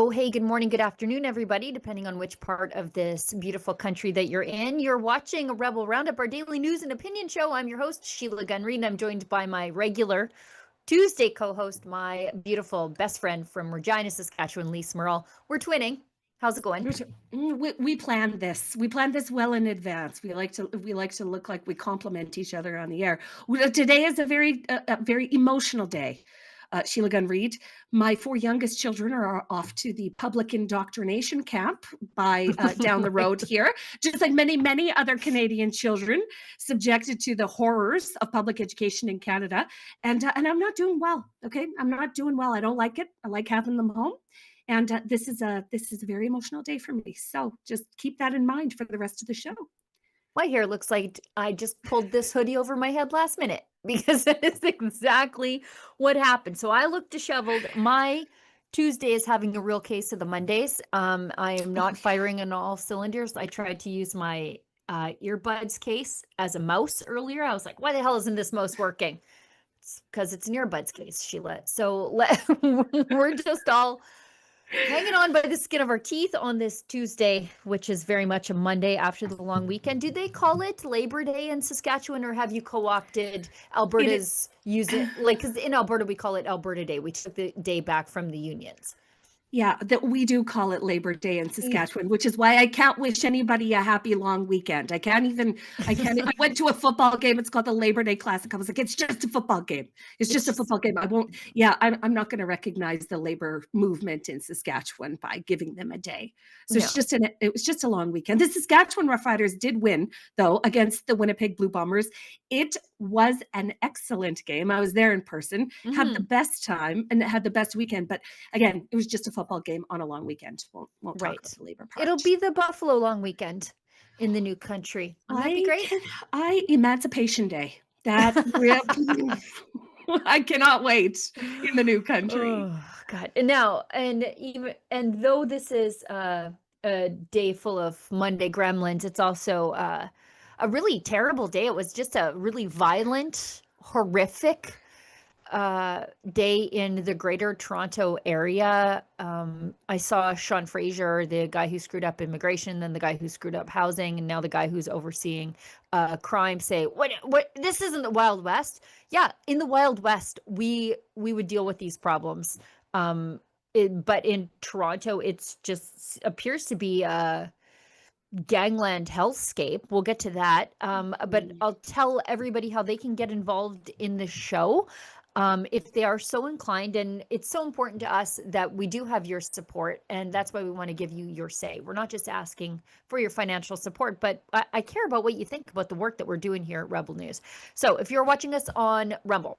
Oh, hey, good morning, good afternoon, everybody, depending on which part of this beautiful country that you're in. You're watching a Rebel Roundup, our daily news and opinion show. I'm your host, Sheila Gunn, and I'm joined by my regular Tuesday co-host, my beautiful best friend from Regina, Saskatchewan, Lise Merle. We're twinning. How's it going? We planned this. We planned this well in advance. We like to look like we complement each other on the air. Today is a very emotional day. Sheila Gunn Reid. My 4 youngest children are off to the public indoctrination camp by down the road here, just like many other Canadian children subjected to the horrors of public education in Canada. And I'm not doing well. Okay, I'm not doing well. I don't like it. I like having them home. And this is a very emotional day for me. So just keep that in mind for the rest of the show. My hair looks like I just pulled this hoodie over my head last minute because that is exactly what happened. So I look disheveled. My Tuesday is having a real case of the Mondays. I am not firing on all cylinders. I tried to use my earbuds case as a mouse earlier. I was like, why the hell isn't this mouse working? It's because it's an earbuds case, Sheila. So we're just all hanging on by the skin of our teeth on this Tuesday, which is very much a Monday after the long weekend. Do they call it Labor Day in Saskatchewan, or have you co-opted Alberta's use it? Like, because in Alberta, we call it Alberta Day. We took the day back from the unions. Yeah, that we do call it Labor Day in Saskatchewan, which is why I can't wish anybody a happy long weekend. I went to a football game. It's called the Labor Day Classic. I was like, it's just a football game. It's just a football game. I'm not going to recognize the labor movement in Saskatchewan by giving them a day. So it was just a long weekend. The Saskatchewan Roughriders did win, though, against the Winnipeg Blue Bombers. It was an excellent game. I was there in person, had the best time, and had the best weekend. But again, it was just a football game on a long weekend. Won't talk about the labor part. It'll be the Buffalo long weekend in the new country. Wouldn't that be great? Emancipation Day. That I cannot wait in the new country. Oh God! And though this is a day full of Monday gremlins, it's also a really terrible day. It was just a really violent, horrific day in the Greater Toronto area. I saw Sean Fraser, the guy who screwed up immigration, then the guy who screwed up housing, and now the guy who's overseeing crime say, what, this isn't the Wild West. Yeah, in the Wild West, we would deal with these problems. But in Toronto, it's just appears to be a gangland hellscape. We'll get to that. But I'll tell everybody how they can get involved in the show. If they are so inclined, and it's so important to us that we do have your support, and that's why we want to give you your say. We're not just asking for your financial support, but I care about what you think about the work that we're doing here at Rebel News. So if you're watching us on Rumble,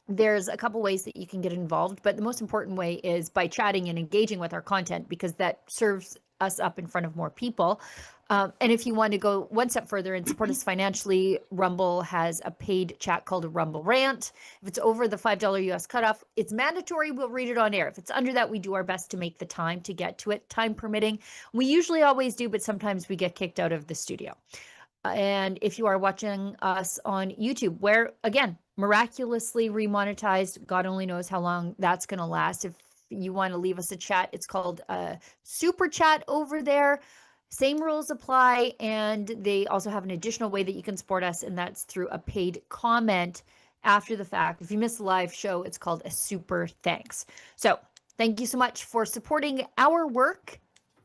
there's a couple ways that you can get involved, but the most important way is by chatting and engaging with our content, because that serves us up in front of more people. And if you want to go one step further and support us financially, Rumble has a paid chat called a Rumble Rant. If it's over the $5 US cutoff, it's mandatory. We'll read it on air. If it's under that, we do our best to make the time to get to it, time permitting. We usually always do, but sometimes we get kicked out of the studio. And if you are watching us on YouTube, where, again, miraculously remonetized, God only knows how long that's going to last. If you want to leave us a chat, it's called a super chat over there. Same rules apply, and they also have an additional way that you can support us, and that's through a paid comment after the fact. If you miss the live show, it's called a super thanks. So thank you so much for supporting our work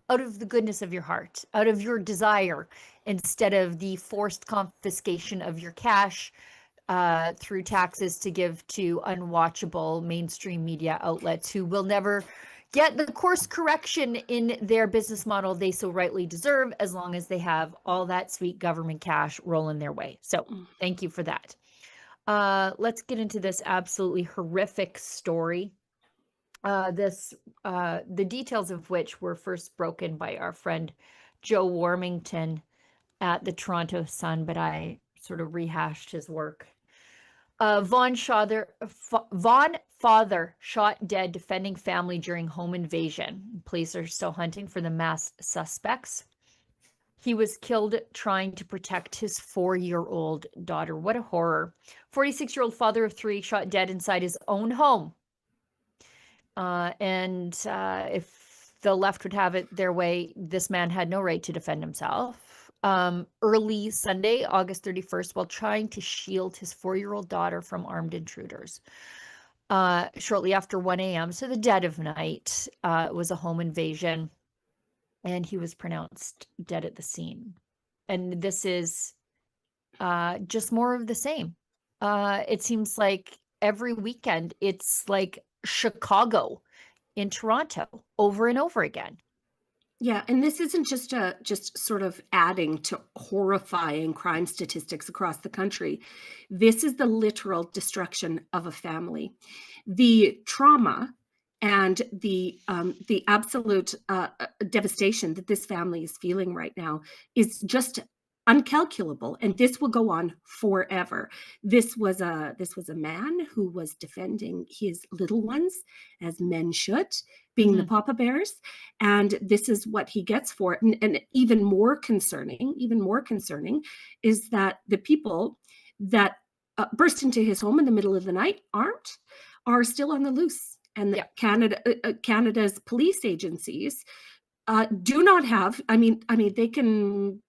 out of the goodness of your heart, out of your desire, instead of the forced confiscation of your cash through taxes to give to unwatchable mainstream media outlets who will never get the course correction in their business model they so rightly deserve, as long as they have all that sweet government cash rolling their way. So thank you for that. Let's get into this absolutely horrific story. The details of which were first broken by our friend Joe Warmington at the Toronto Sun, but I sort of rehashed his work. Vaughn father shot dead defending family during home invasion. Police are still hunting for the mass suspects. He was killed trying to protect his 4-year-old daughter. What a horror. 46-year-old father of 3 shot dead inside his own home. If the left would have it their way, this man had no right to defend himself. Early Sunday, August 31st, while trying to shield his 4-year-old daughter from armed intruders. Shortly after 1 a.m., so the dead of night, it was a home invasion, and he was pronounced dead at the scene. And this is just more of the same. It seems like every weekend it's like Chicago in Toronto over and over again. Yeah, and this isn't just sort of adding to horrifying crime statistics across the country. This is the literal destruction of a family. The trauma and the absolute devastation that this family is feeling right now is just uncalculable, and this will go on forever. This was a man who was defending his little ones, as men should, being the Papa Bears, and this is what he gets for it. And even more concerning is that the people that burst into his home in the middle of the night are still on the loose, and Canada's police agencies do not have. I mean, they can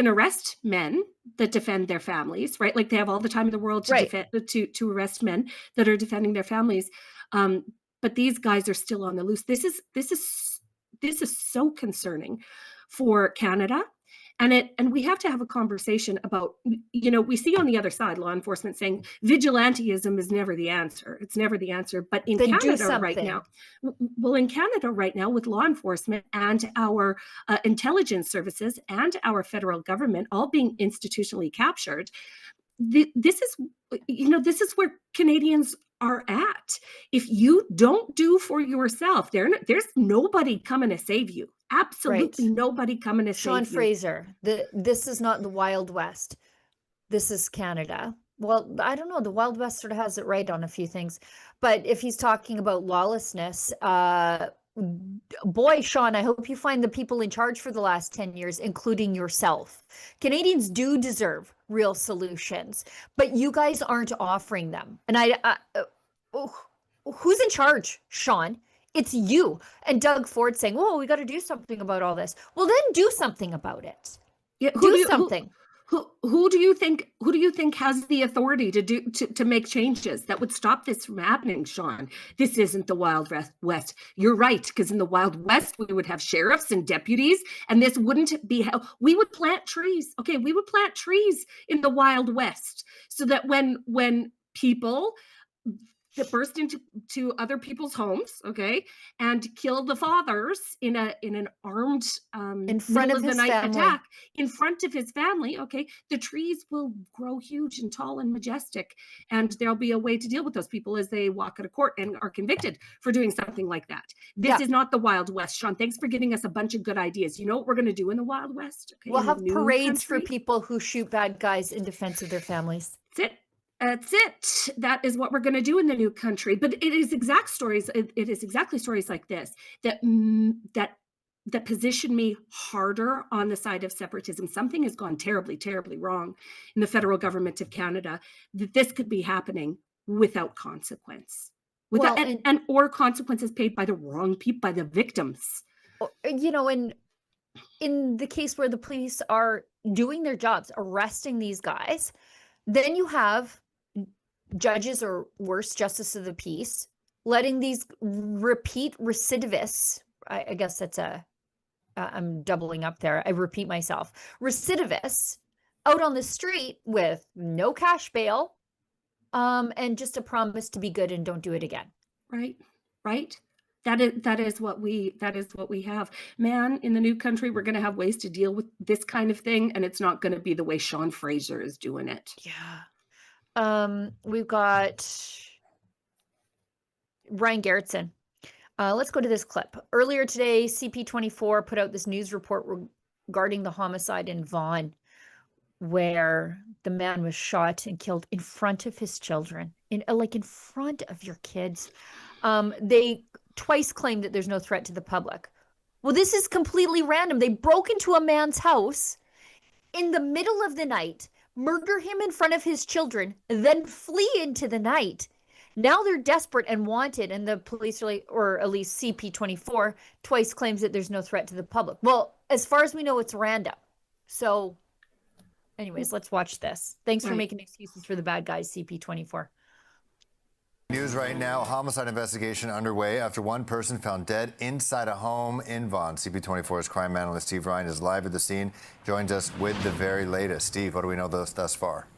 arrest men that defend their families, right? Like they have all the time in the world to defend, to arrest men that are defending their families. But these guys are still on the loose. This is so concerning for Canada. And we have to have a conversation about, we see on the other side law enforcement saying vigilantism is never the answer. It's never the answer. But in Canada right now, with law enforcement and our intelligence services and our federal government all being institutionally captured, this is where Canadians are at. If you don't do for yourself, there's nobody coming to save you. Absolutely nobody coming to save you. Sean Fraser, this is not the Wild West. This is Canada. Well, I don't know. The Wild West sort of has it right on a few things. But if he's talking about lawlessness, boy, Sean, I hope you find the people in charge for the last 10 years, including yourself. Canadians do deserve real solutions, but you guys aren't offering them. And who's in charge, Sean? It's you. And Doug Ford saying, "Oh, we got to do something about all this." Well, then do something about it. Yeah, do something. Who do you think has the authority to make changes that would stop this from happening, Sean? This isn't the Wild West. You're right, because in the Wild West we would have sheriffs and deputies, and this wouldn't be how we would plant trees. Okay, we would plant trees in the Wild West so that when people that burst into other people's homes, okay, and kill the fathers in an armed in front of the night attack in front of his family, okay, the trees will grow huge and tall and majestic, and there'll be a way to deal with those people as they walk out of court and are convicted for doing something like that. This is not the Wild West, Sean. Thanks for giving us a bunch of good ideas. You know what we're going to do in the Wild West? Okay, we'll have parades for people who shoot bad guys in defense of their families. That's it. That is what we're going to do in the new country. But it is exactly stories like this that position me harder on the side of separatism. Something has gone terribly, terribly wrong in the federal government of Canada, that this could be happening without consequence, or consequences paid by the wrong people, by the victims. And in the case where the police are doing their jobs, arresting these guys, then you have judges, or worse, justice of the peace, letting these repeat recidivists, I guess that's I'm doubling up there, I repeat myself, recidivists out on the street with no cash bail, and just a promise to be good and don't do it again. Right. That is what we have. Man, in the new country, we're going to have ways to deal with this kind of thing, and it's not going to be the way Sean Fraser is doing it. Yeah. We've got Ryan Garrettson. Let's go to this clip. Earlier today, CP24 put out this news report regarding the homicide in Vaughan, where the man was shot and killed in front of his children, in front of your kids. They twice claimed that there's no threat to the public. Well, this is completely random. They broke into a man's house in the middle of the night, murder him in front of his children, then flee into the night. Now they're desperate and wanted, and the police are like, or at least CP24 twice claims that there's no threat to the public. Well, as far as we know, it's random. So anyways, let's watch this. Thanks for making excuses for the bad guys, CP24. News right now, homicide investigation underway after one person found dead inside a home in Vaughan. CP24's crime analyst Steve Ryan is live at the scene, joins us with the very latest. Steve, what do we know thus far?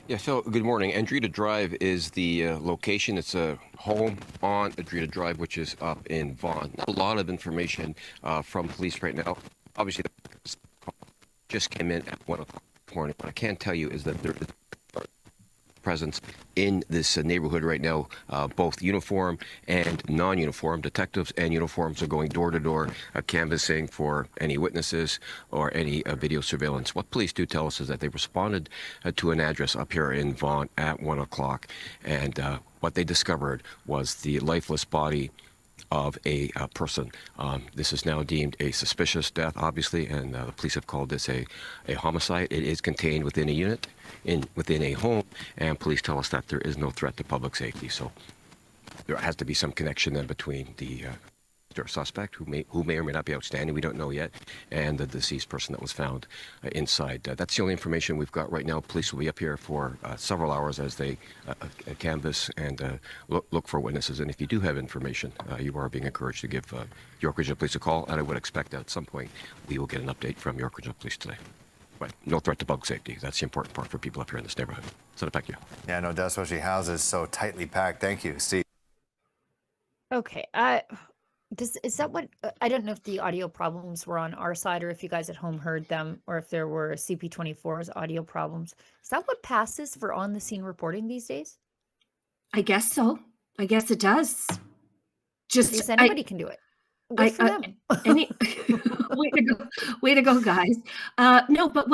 Yeah, Phil, good morning. Andretta Drive is the location. It's a home on Andretta Drive, which is up in Vaughan. Not a lot of information from police right now. Obviously, the just came in at 1 o'clock this morning. What I can tell you is that there is presence in this neighborhood right now, both uniform and non-uniform. Detectives and uniforms are going door to door, canvassing for any witnesses or any video surveillance. What police do tell us is that they responded to an address up here in Vaughan at 1 o'clock, and what they discovered was the lifeless body of a person. This is now deemed a suspicious death, obviously, and the police have called this a homicide. It is contained within a unit, within a home, and police tell us that there is no threat to public safety. So there has to be some connection then between the suspect, who may or may not be outstanding, we don't know yet, and the deceased person that was found inside. That's the only information we've got right now. Police will be up here for several hours as they canvass and look for witnesses. And if you do have information, you are being encouraged to give York Regional Police a call, and I would expect that at some point we will get an update from York Regional Police today. But no threat to public safety. That's the important part for people up here in this neighborhood. Send it back to you. Yeah, no doubt, especially houses so tightly packed. Thank you, Steve. Okay, is that what, I don't know if the audio problems were on our side or if you guys at home heard them or if there were CP24's audio problems. Is that what passes for on the scene reporting these days? I guess so. I guess it does. Just anybody can do it. Good for them. Way to go, guys. No, but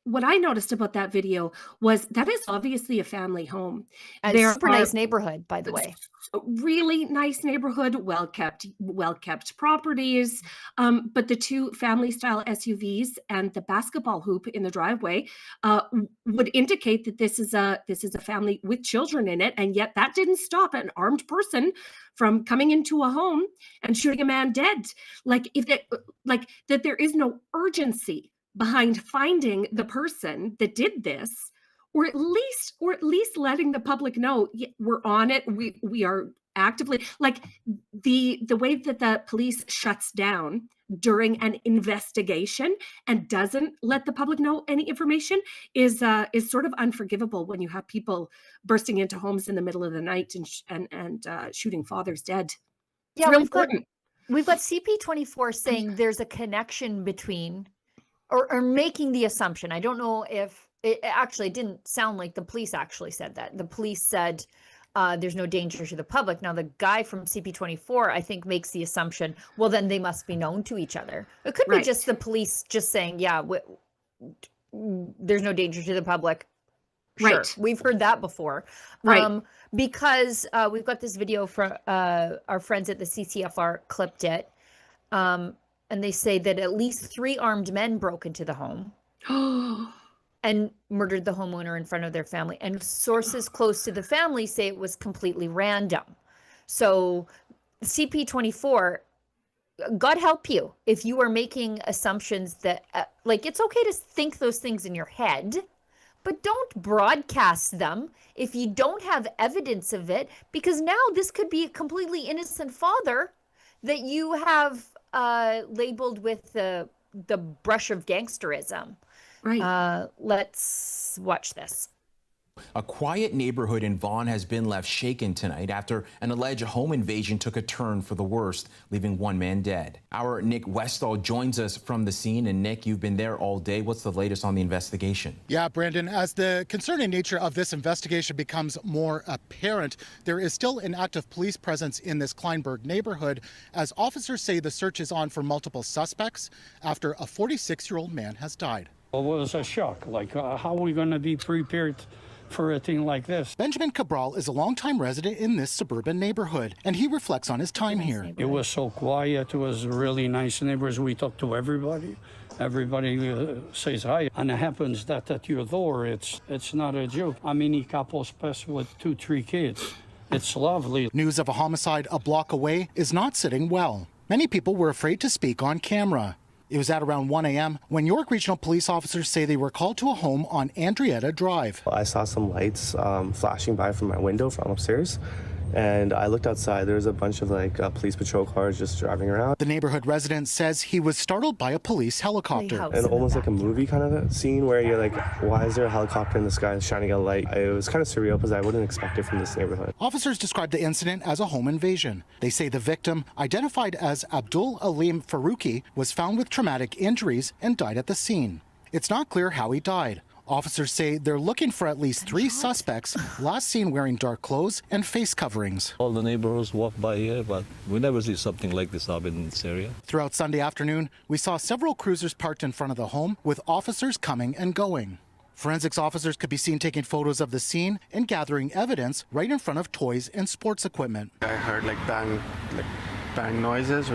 what I noticed about that video was that is obviously a family home. A super nice neighborhood, by the way. Really nice neighborhood, well kept properties. But the two family style SUVs and the basketball hoop in the driveway would indicate that this is a family with children in it, and yet that didn't stop an armed person from coming into a home and shooting a man dead. That there is no urgency behind finding the person that did this, or at least letting the public know we're on it. We are actively, like the way that the police shuts down during an investigation and doesn't let the public know any information is sort of unforgivable when you have people bursting into homes in the middle of the night and shooting fathers dead. Yeah, we've got CP24 saying there's a connection between, or making the assumption. I don't know if it actually didn't sound like the police actually said that. The police said there's no danger to the public. Now, the guy from CP24, I think, makes the assumption, well, then they must be known to each other. It could be just the police just saying, yeah, there's no danger to the public. Sure. Right. We've heard that before. Right. Because we've got this video from our friends at the CCFR clipped it. And they say that at least 3 armed men broke into the home and murdered the homeowner in front of their family. And sources close to the family say it was completely random. So CP24, God help you if you are making assumptions that, it's okay to think those things in your head, but don't broadcast them if you don't have evidence of it, because now this could be a completely innocent father that you have labeled with the brush of gangsterism. Right. Let's watch this. A quiet neighborhood in Vaughan has been left shaken tonight after an alleged home invasion took a turn for the worst, leaving 1 man dead. Our Nick Westall joins us from the scene. And Nick, you've been there all day. What's the latest on the investigation? Yeah, Brandon, as the concerning nature of this investigation becomes more apparent, there is still an active police presence in this Kleinberg neighborhood, as officers say the search is on for multiple suspects after a 46-year-old man has died. Well, it was a shock. How are we going to be prepared for a thing like this? Benjamin Cabral is a longtime resident in this suburban neighborhood, and he reflects on his time here. It was so quiet. It was really nice neighbors. We talked to everybody. Everybody says hi, and it happens that at your door, it's not a joke. I mean, couples pass with 2-3 kids. It's lovely. News of a homicide a block away is not sitting well. Many people were afraid to speak on camera. It was at around 1 a.m. when York Regional Police officers say they were called to a home on Andrietta Drive. I saw some lights flashing by from my window from upstairs, and I looked outside. There was a bunch of police patrol cars just driving around. The neighborhood resident says he was startled by a police helicopter. And almost like a movie kind of a scene where you're like, why is there a helicopter in the sky shining a light? It was kind of surreal because I wouldn't expect it from this neighborhood. Officers described the incident as a home invasion. They say the victim, identified as Abdul Alim Farouki, was found with traumatic injuries and died at the scene. It's not clear how he died. Officers say they're looking for at least 3 suspects, last seen wearing dark clothes and face coverings. All the neighborhoods walk by here, but we never see something like this happen in this area. Throughout Sunday afternoon, we saw several cruisers parked in front of the home with officers coming and going. Forensics officers could be seen taking photos of the scene and gathering evidence right in front of toys and sports equipment. I heard bang noises,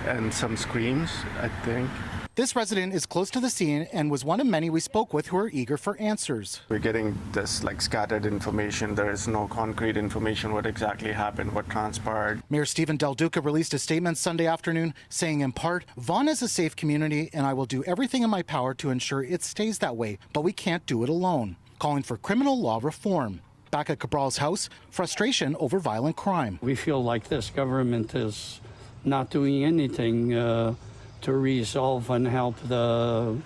and some screams, I think. This resident is close to the scene and was one of many we spoke with who are eager for answers. We're getting this scattered information. There is no concrete information what exactly happened, what transpired. Mayor Stephen Del Duca released a statement Sunday afternoon saying in part, Vaughan is a safe community and I will do everything in my power to ensure it stays that way, but we can't do it alone, calling for criminal law reform. Back at Cabral's house, frustration over violent crime. We feel like this government is not doing anything to resolve and help the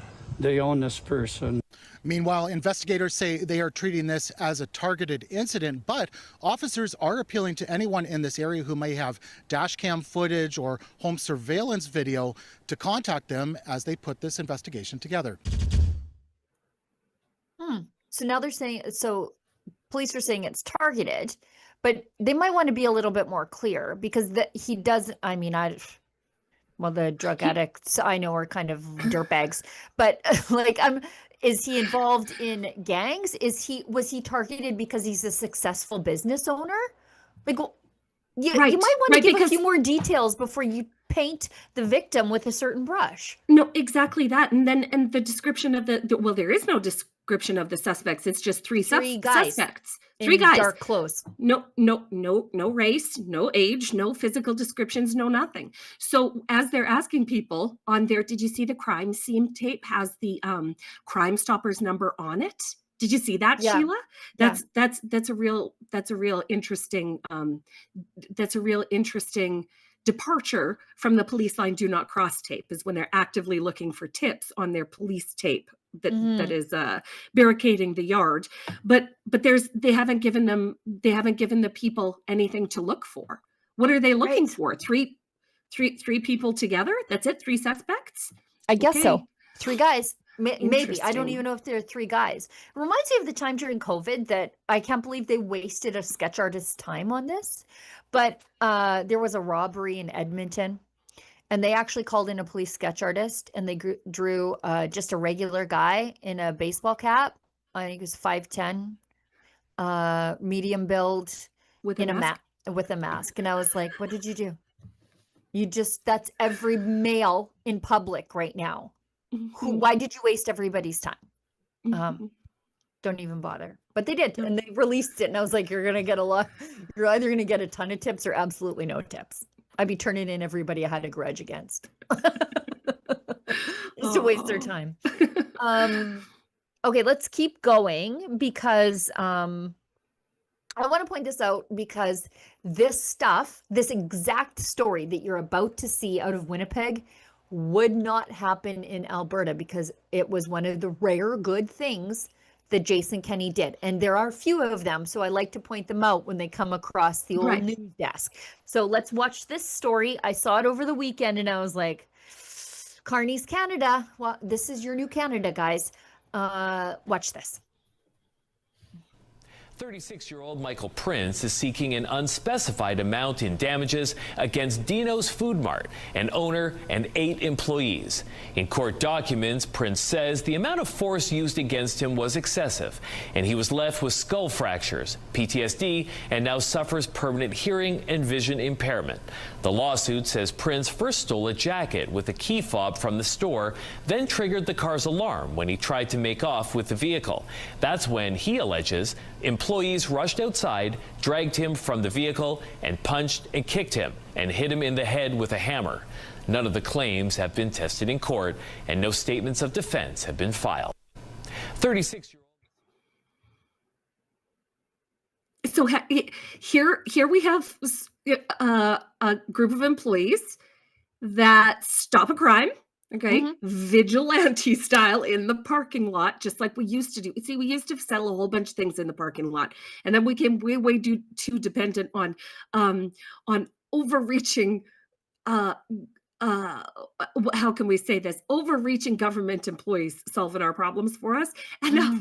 honest person. Meanwhile, investigators say they are treating this as a targeted incident, but officers are appealing to anyone in this area who may have dash cam footage or home surveillance video to contact them as they put this investigation together. So now they're saying, so police are saying it's targeted, but they might want to be a little bit more clear because he does, well, the drug addicts I know are kind of dirtbags, but is he involved in gangs? Was he targeted because he's a successful business owner? You might want to give a few more details before you paint the victim with a certain brush. No, exactly that. And the description of well, there is no description of the suspects. It's just three guys suspects. In 3 guys. dark clothes. No race, no age, no physical descriptions, no nothing. So as they're asking people on there, did you see the crime scene tape has the Crime Stoppers number on it? Did you see that, Yeah. Sheila? That's a real interesting departure from the police line do not cross tape is when they're actively looking for tips on their police tape that is barricading the yard. But they haven't given the people anything to look for. What are they looking for? Three people together? That's it? 3 suspects? I guess so. 3 guys. Maybe. I don't even know if there are 3 guys. It reminds me of the time during COVID that I can't believe they wasted a sketch artist's time on this. But there was a robbery in Edmonton, and they actually called in a police sketch artist, and they drew just a regular guy in a baseball cap. I think he was 5'10", medium build, with a mask. And I was like, what did you do? That's every male in public right now. Why did you waste everybody's time? Don't even bother. But they did, and they released it, and I was like, you're either going to get a ton of tips or absolutely no tips. I'd be turning in everybody I had a grudge against. Just to waste their time. Okay, let's keep going because I want to point this out because this exact story that you're about to see out of Winnipeg would not happen in Alberta because it was one of the rare good things that Jason Kenney did. And there are a few of them, so I like to point them out when they come across the old news desk. So let's watch this story. I saw it over the weekend and I was like, Carney's Canada. Well, this is your new Canada, guys. Watch this. 36-year-old Michael Prince is seeking an unspecified amount in damages against Dino's Food Mart, an owner and 8 employees. In court documents, Prince says the amount of force used against him was excessive, and he was left with skull fractures, PTSD, and now suffers permanent hearing and vision impairment. The lawsuit says Prince first stole a jacket with a key fob from the store, then triggered the car's alarm when he tried to make off with the vehicle. That's when he alleges employees rushed outside, dragged him from the vehicle, and punched and kicked him and hit him in the head with a hammer. None of the claims have been tested in court, and no statements of defense have been filed. 36-year-old. So here we have a group of employees that stop a crime. Okay, vigilante style in the parking lot, just like we used to do. See, we used to sell a whole bunch of things in the parking lot, and then we became way too dependent on overreaching. How can we say this? Overreaching government employees solving our problems for us, and now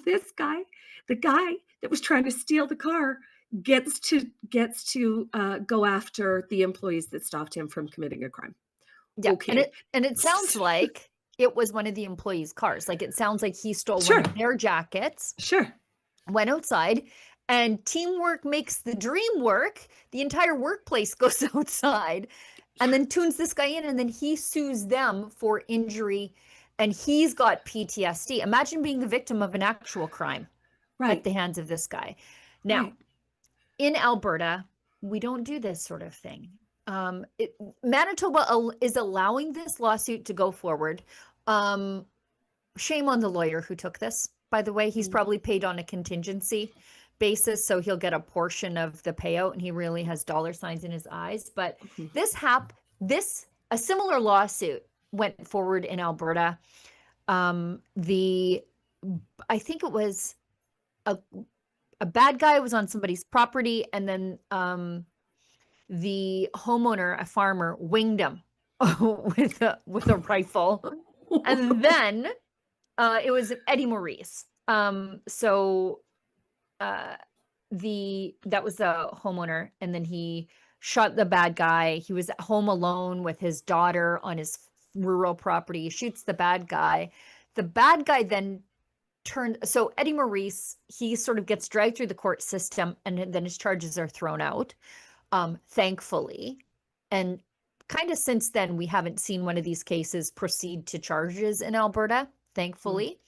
this guy, the guy that was trying to steal the car, gets to go after the employees that stopped him from committing a crime. Yeah, okay. And it sounds like it was one of the employees' cars. Like, it sounds like he stole one of their jackets. Sure. Went outside, and teamwork makes the dream work. The entire workplace goes outside and then tunes this guy in, and then he sues them for injury, and he's got PTSD. Imagine being the victim of an actual crime at the hands of this guy. Now, in Alberta, we don't do this sort of thing. Manitoba is allowing this lawsuit to go forward. Shame on the lawyer who took this, by the way. He's probably paid on a contingency basis, so he'll get a portion of the payout, and he really has dollar signs in his eyes. But a similar lawsuit went forward in Alberta. I think it was a bad guy was on somebody's property, and then the homeowner, a farmer, winged him with a rifle, and then it was Eddie Maurice. That was the homeowner, and then he shot the bad guy. He was at home alone with his daughter on his rural property. He shoots the bad guy. The bad guy then so Eddie Maurice, he sort of gets dragged through the court system, and then his charges are thrown out. Thankfully, and kind of since then, we haven't seen one of these cases proceed to charges in Alberta, thankfully.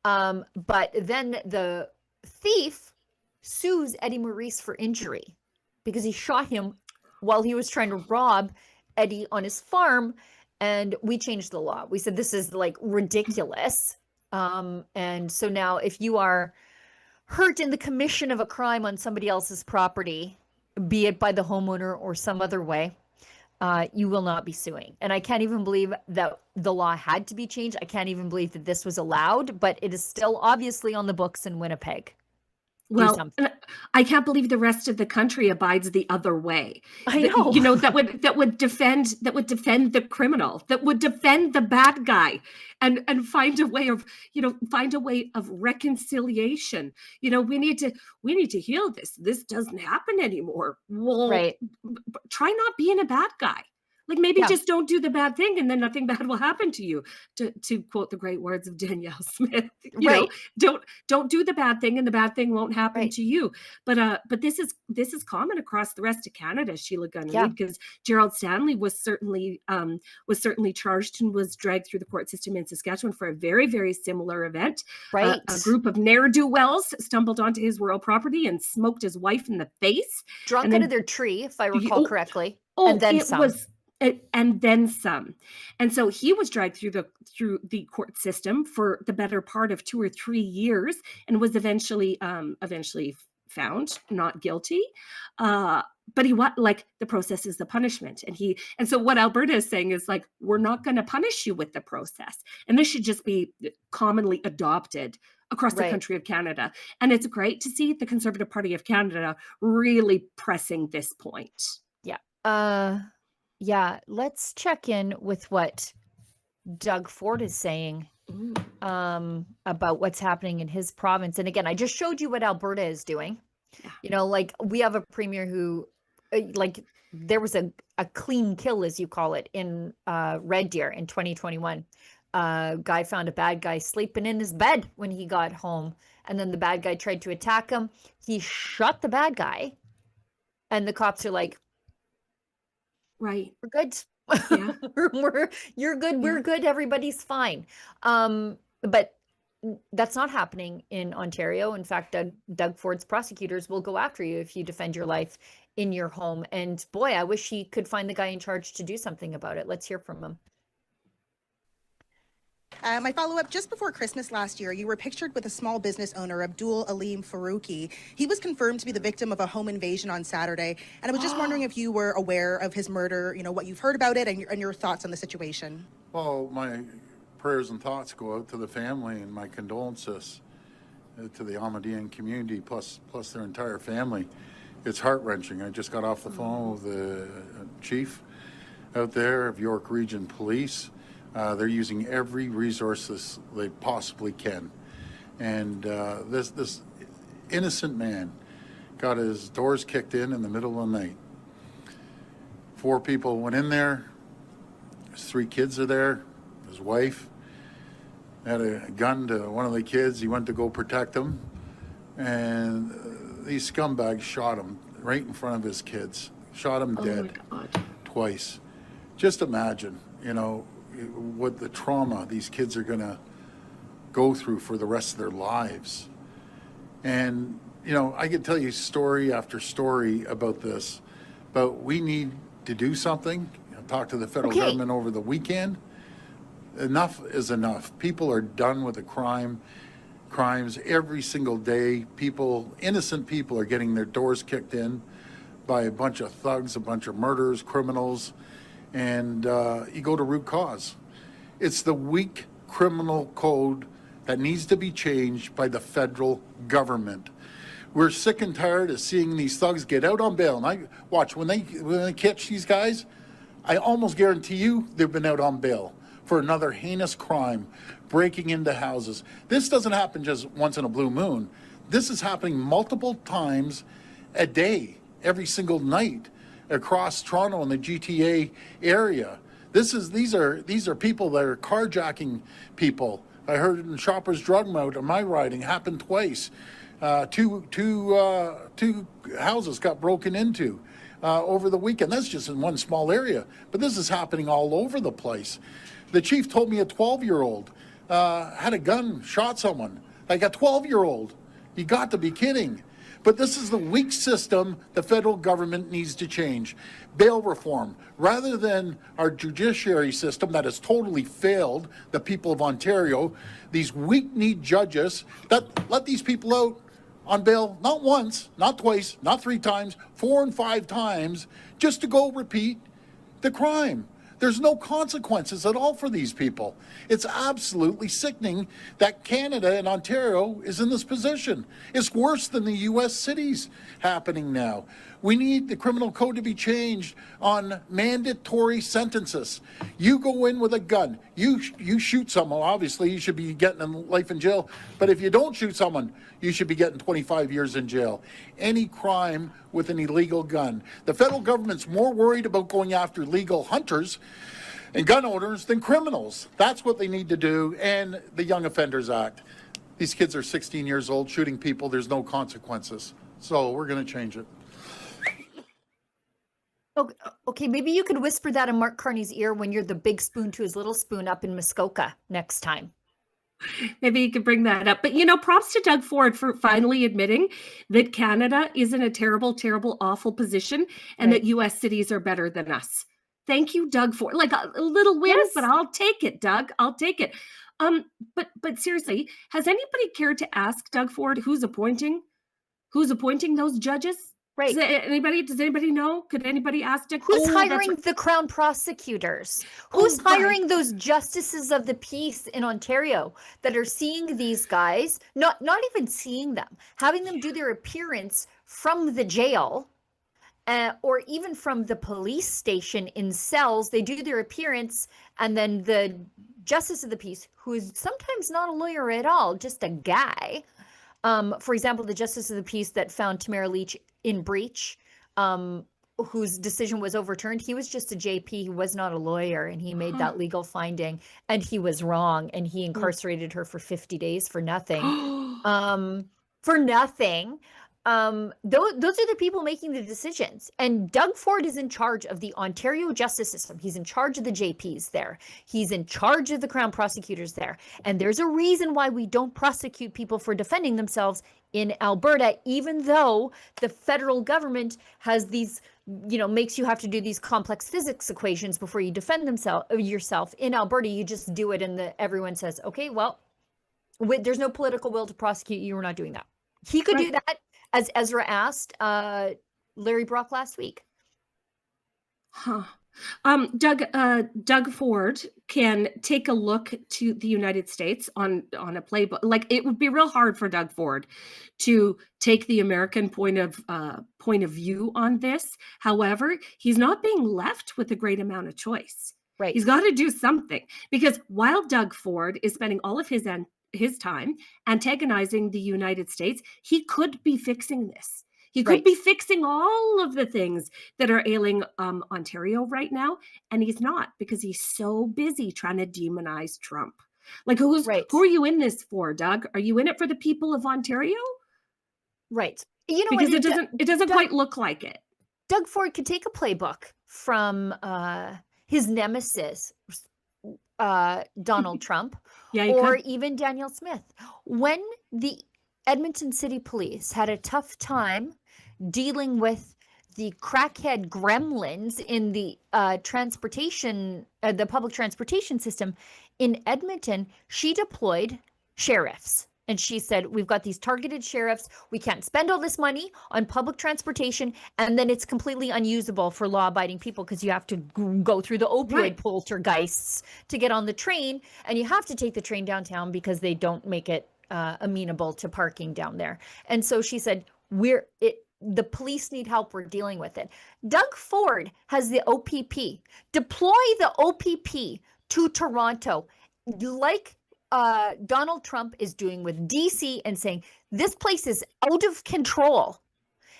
But then the thief sues Eddie Maurice for injury because he shot him while he was trying to rob Eddie on his farm. And we changed the law. We said, this is like ridiculous. And so now if you are hurt in the commission of a crime on somebody else's property, be it by the homeowner or some other way, you will not be suing. And I can't even believe that the law had to be changed. I can't even believe that this was allowed, but it is still obviously on the books in Winnipeg. Well, I can't believe the rest of the country abides the other way. I know. That would defend the criminal, that would defend the bad guy, and find a way of reconciliation. We need to heal this. This doesn't happen anymore. Well, try not being a bad guy. Like, maybe just don't do the bad thing, and then nothing bad will happen to you. To quote the great words of Danielle Smith, don't do the bad thing, and the bad thing won't happen to you. But this is common across the rest of Canada, Sheila, Gunn, and Reid, because Gerald Stanley was certainly charged and was dragged through the court system in Saskatchewan for a very, very similar event. A group of ne'er-do-wells stumbled onto his rural property and smoked his wife in the face, drunk out of their tree, if I recall correctly, and then some. And then some. And so he was dragged through the court system for the better part of 2 or 3 years, and was eventually found not guilty. But the process is the punishment. And so what Alberta is saying is, like, we're not going to punish you with the process. And this should just be commonly adopted across the country of Canada. And it's great to see the Conservative Party of Canada really pressing this point. Yeah, let's check in with what Doug Ford is saying about what's happening in his province. And again, I just showed you what Alberta is doing. Yeah. You know, like we have a premier who, like, there was a clean kill, as you call it, in Red Deer in 2021. Guy found a bad guy sleeping in his bed when he got home. And then the bad guy tried to attack him. He shot the bad guy. And the cops are like, Right. we're good. Yeah. You're good. We're good. Everybody's fine. But that's not happening in Ontario. In fact, Doug Ford's prosecutors will go after you if you defend your life in your home. And boy, I wish he could find the guy in charge to do something about it. Let's hear from him. My follow-up, just before Christmas last year, you were pictured with a small business owner, Abdul Aleem Farouki. He was confirmed to be the victim of a home invasion on Saturday. And I was just wondering if you were aware of his murder, you know, what you've heard about it and your thoughts on the situation. Well, my prayers and thoughts go out to the family and my condolences to the Ahmadiyyan community, plus their entire family. It's heart-wrenching. I just got off the phone with the chief out there of York Region Police. They're using every resource they possibly can. And this innocent man got his doors kicked in the middle of the night. 4 people went in there. His 3 kids are there. His wife had a gun to one of the kids. He went to go protect them. And these scumbags shot him right in front of his kids. Shot him dead twice. Just imagine, you know, what the trauma these kids are going to go through for the rest of their lives. And, you know, I could tell you story after story about this, but we need to do something. I talked to the federal government over the weekend. Enough is enough. People are done with the crimes every single day. Innocent people are getting their doors kicked in by a bunch of thugs, a bunch of murderers, criminals. And you go to root cause. It's the weak criminal code that needs to be changed by the federal government. We're sick and tired of seeing these thugs get out on bail. And I watch when they catch these guys, I almost guarantee you they've been out on bail for another heinous crime, breaking into houses. This doesn't happen just once in a blue moon. This is happening multiple times a day, every single night, across Toronto and the GTA area. These are people that are carjacking people. I heard in Shoppers Drug Mart on my riding happened twice. Two houses got broken into over the weekend. That's just in one small area, but this is happening all over the place. The chief told me a 12-year-old had a gun, shot someone. Like a 12-year-old. You got to be kidding. But this is the weak system the federal government needs to change. Bail reform. Rather than our judiciary system that has totally failed the people of Ontario, these weak-kneed judges that let these people out on bail not once, not twice, not 3 times, 4 and 5 times, just to go repeat the crime. There's no consequences at all for these people. It's absolutely sickening that Canada and Ontario is in this position. It's worse than the U.S. cities happening now. We need the criminal code to be changed on mandatory sentences. You go in with a gun, you shoot someone, obviously you should be getting life in jail, but if you don't shoot someone, you should be getting 25 years in jail. Any crime with an illegal gun. The federal government's more worried about going after legal hunters and gun owners than criminals. That's what they need to do, and the Young Offenders Act. These kids are 16 years old, shooting people, there's no consequences. So we're gonna change it. Okay, maybe you could whisper that in Mark Carney's ear when you're the big spoon to his little spoon up in Muskoka next time. Maybe you could bring that up. But, you know, props to Doug Ford for finally admitting that Canada is in a terrible, terrible, awful position and that U.S. cities are better than us. Thank you, Doug Ford. Like a little win, but I'll take it, Doug. I'll take it. But seriously, has anybody cared to ask Doug Ford who's appointing those judges? Right. Does anybody know? Could anybody ask Doug? Who's hiring the Crown prosecutors? Who's hiring those justices of the peace in Ontario that are seeing these guys, not even seeing them, having them do their appearance from the jail or even from the police station in cells? They do their appearance and then the justice of the peace who is sometimes not a lawyer at all, just a guy. For example, the justice of the peace that found Tamara Leach in breach, whose decision was overturned, he was just a JP. He was not a lawyer, and he made that legal finding, and he was wrong, and he incarcerated her for 50 days for nothing. For nothing. Those are the people making the decisions. And Doug Ford is in charge of the Ontario justice system. He's in charge of the JPs there. He's in charge of the Crown prosecutors there. And there's a reason why we don't prosecute people for defending themselves in Alberta, even though the federal government has these, makes you have to do these complex physics equations before you defend yourself. In Alberta, you just do it, and everyone says, okay, well, there's no political will to prosecute you. We're not doing that. He could do that, as Ezra asked Larry Brock last week. Doug Ford can take a look to the United States on a playbook. Like, it would be real hard for Doug Ford to take the American point of view on this. However, he's not being left with a great amount of choice. Right. He's got to do something, because while Doug Ford is spending all of his time antagonizing the United States, he could be fixing this. He could be fixing all of the things that are ailing Ontario right now, and he's not, because he's so busy trying to demonize Trump. Like, who are you in this for, Doug? Are you in it for the people of Ontario? Right. Because it doesn't quite look like it. Doug Ford could take a playbook from his nemesis, Donald Trump, or even Daniel Smith. When the Edmonton City Police had a tough time dealing with the crackhead gremlins in the the public transportation system in Edmonton, she deployed sheriffs. And she said, we've got these targeted sheriffs. We can't spend all this money on public transportation, and then it's completely unusable for law-abiding people because you have to go through the opioid poltergeists to get on the train, and you have to take the train downtown because they don't make it amenable to parking down there. And so she said, the police need help. We're dealing with it. Doug Ford has the OPP. Deploy the OPP to Toronto, like Donald Trump is doing with DC, and saying this place is out of control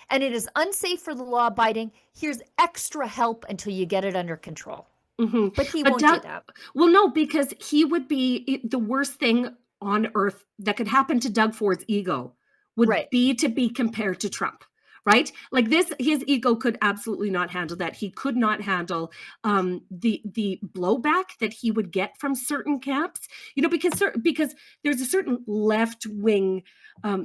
and it is unsafe for the law abiding. Here's extra help until you get it under control. But he won't do that. Well, no, because he would be the worst thing on earth that could happen to Doug Ford's ego would be to be compared to Trump. Right? Like this, his ego could absolutely not handle that. He could not handle the blowback that he would get from certain camps, because there's a certain left-wing,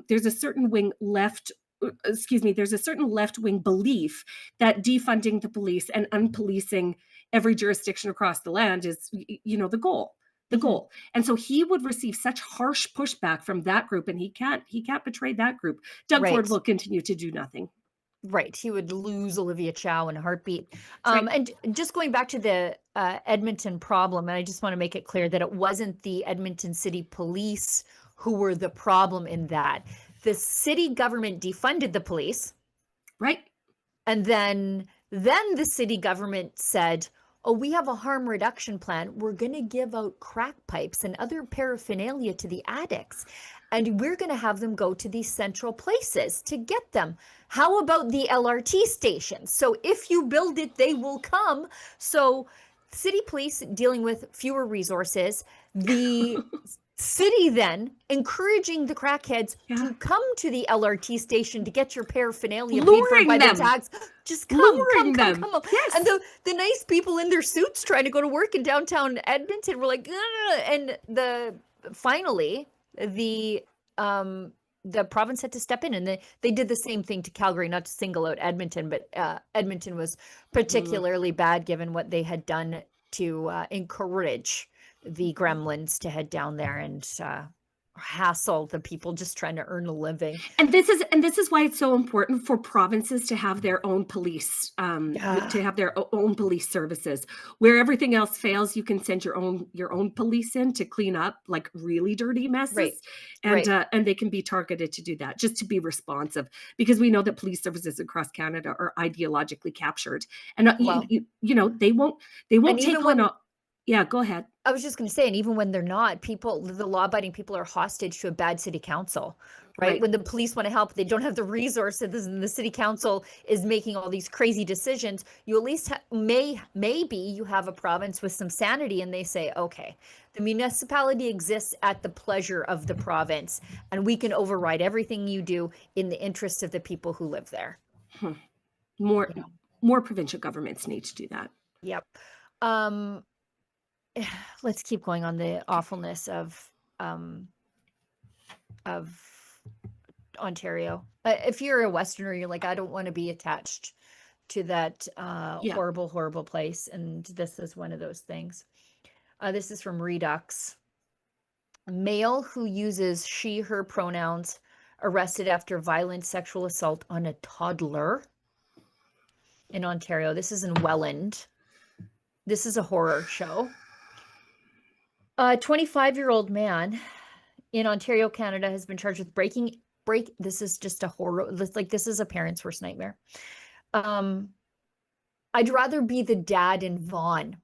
there's a certain left-wing belief that defunding the police and unpolicing every jurisdiction across the land is, the goal. And so he would receive such harsh pushback from that group, and he can't betray that group. Doug Ford will continue to do nothing. Right. He would lose Olivia Chow in a heartbeat. And just going back to the Edmonton problem, and I just want to make it clear that it wasn't the Edmonton City Police who were the problem in that. The city government defunded the police. Right. And then the city government said, oh, we have a harm reduction plan. We're going to give out crack pipes and other paraphernalia to the addicts, and we're going to have them go to these central places to get them. How about the LRT stations? So if you build it, they will come. So city police dealing with fewer resources, the city then encouraging the crackheads to come to the LRT station to get your paraphernalia paid for by the tax. Just come. Yes. And the nice people in their suits trying to go to work in downtown Edmonton were like, ugh. And finally the province had to step in, and they did the same thing to Calgary, not to single out Edmonton, but Edmonton was particularly bad given what they had done to encourage the gremlins to head down there and hassle the people just trying to earn a living. And this is why it's so important for provinces to have their own police, to have their own police services. Where everything else fails, you can send your own police in to clean up like really dirty messes, and they can be targeted to do that, just to be responsive, because we know that police services across Canada are ideologically captured, and they won't take one. Yeah, go ahead. I was just going to say, and even when they're not, the law-abiding people are hostage to a bad city council, right? When the police want to help, they don't have the resources, and the city council is making all these crazy decisions. You at least maybe you have a province with some sanity, and they say, okay, the municipality exists at the pleasure of the province, and we can override everything you do in the interest of the people who live there. More provincial governments need to do that. Yep. Let's keep going on the awfulness of Ontario. If you're a Westerner, you're like, I don't want to be attached to that horrible place, and this is one of those things. This is from Redux. Male who uses she, her pronouns arrested after violent sexual assault on a toddler in Ontario. This is in Welland. This is a horror show. A 25-year-old man in Ontario, Canada, has been charged with this is just a horror. This is a parent's worst nightmare. I'd rather be the dad in Vaughan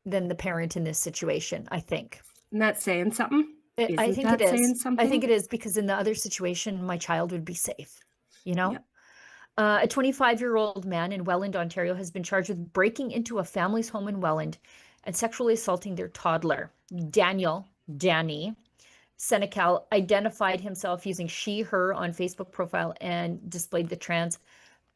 than the parent in this situation, I think. And that's saying something? I think it is. I think it is, because in the other situation, my child would be safe, you know? Yep. A 25-year-old man in Welland, Ontario, has been charged with breaking into a family's home in Welland and sexually assaulting their toddler. Danny Senecal identified himself using she, her on Facebook profile and displayed the trans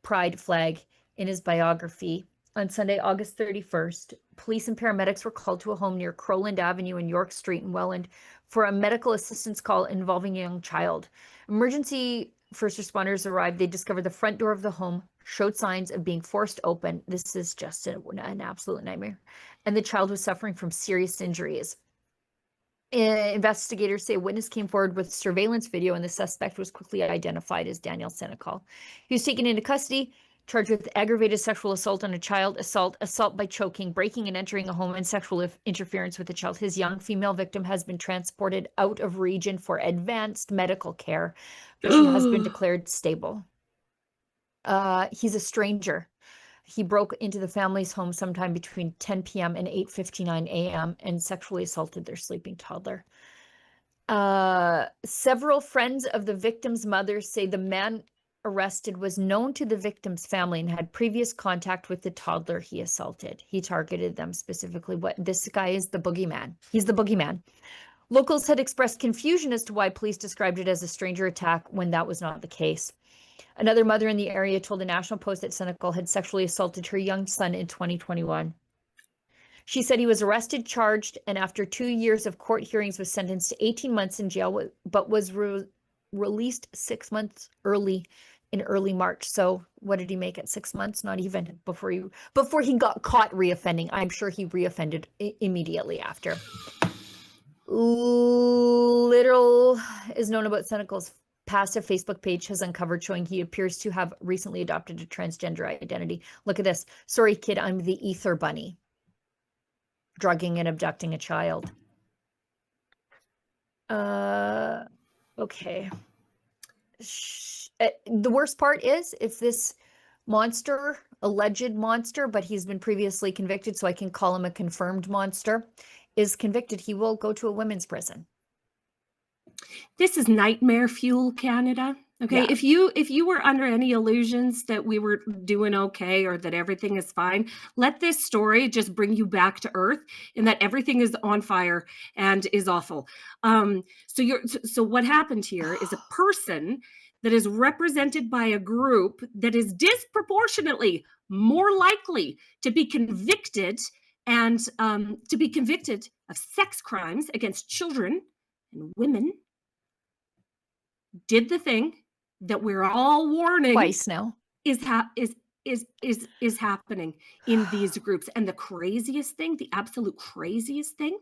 pride flag in his biography. On Sunday, August 31st, police and paramedics were called to a home near Crowland Avenue and York Street in Welland for a medical assistance call involving a young child. Emergency first responders arrived. They discovered the front door of the home showed signs of being forced open. This is just an absolute nightmare. And the child was suffering from serious injuries. Investigators say a witness came forward with surveillance video, and the suspect was quickly identified as Daniel Senecal. He was taken into custody, charged with aggravated sexual assault on a child, assault by choking, breaking and entering a home, and sexual interference with a child. His young female victim has been transported out of region for advanced medical care, but she has been declared stable. He's a stranger. He broke into the family's home sometime between 10 p.m. and 8:59 a.m. and sexually assaulted their sleeping toddler. Several friends of the victim's mother say the man arrested was known to the victim's family and had previous contact with the toddler he assaulted. He targeted them specifically. This guy is the boogeyman. He's the boogeyman. Locals had expressed confusion as to why police described it as a stranger attack when that was not the case. Another mother in the area told the National Post that Senecal had sexually assaulted her young son in 2021. She said he was arrested, charged, and after 2 years of court hearings was sentenced to 18 months in jail, but was released 6 months in early March. So what did he make it? 6 months? Not even before he got caught reoffending. I'm sure he reoffended immediately after. Little is known about Senecal's past. A Facebook page has uncovered showing he appears to have recently adopted a transgender identity. Look at this. Sorry, kid, I'm the ether bunny. Drugging and abducting a child. Okay. The worst part is if this monster, alleged monster, but he's been previously convicted, so I can call him a confirmed monster, is convicted, he will go to a women's prison. This is nightmare fuel, Canada. Okay, yeah. If you were under any illusions that we were doing okay or that everything is fine, let this story just bring you back to earth and that everything is on fire and is awful. So what happened here is a person that is represented by a group that is disproportionately more likely to be convicted and to be convicted of sex crimes against children and women, did the thing that we're all warning twice now is happening in these groups. And the craziest thing, the absolute craziest thing,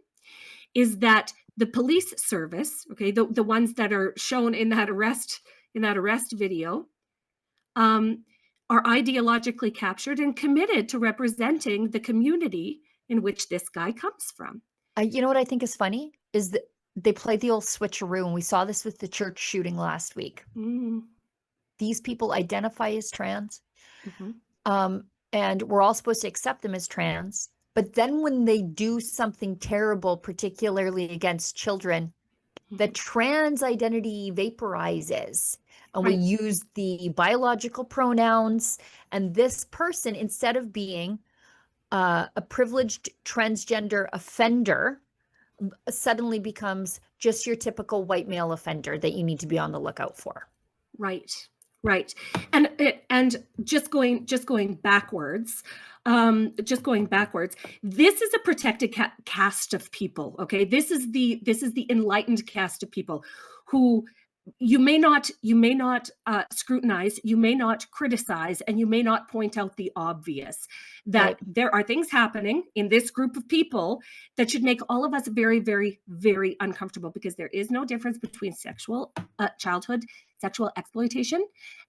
is that the police service, okay, the ones that are shown in that arrest video, are ideologically captured and committed to representing the community in which this guy comes from. You know what I think is funny is that they played the old switcheroo, and we saw this with the church shooting last week. These people identify as trans, and we're all supposed to accept them as trans, But then when they do something terrible, particularly against children, the trans identity vaporizes. And we use the biological pronouns. And this person, instead of being a privileged transgender offender, suddenly becomes just your typical white male offender that you need to be on the lookout for. Right. And just going backwards, this is a protected caste of people. Okay, this is the enlightened caste of people who you may not scrutinize, you may not criticize, and you may not point out the obvious, that there are things happening in this group of people that should make all of us very, very, very uncomfortable, because there is no difference between childhood sexual exploitation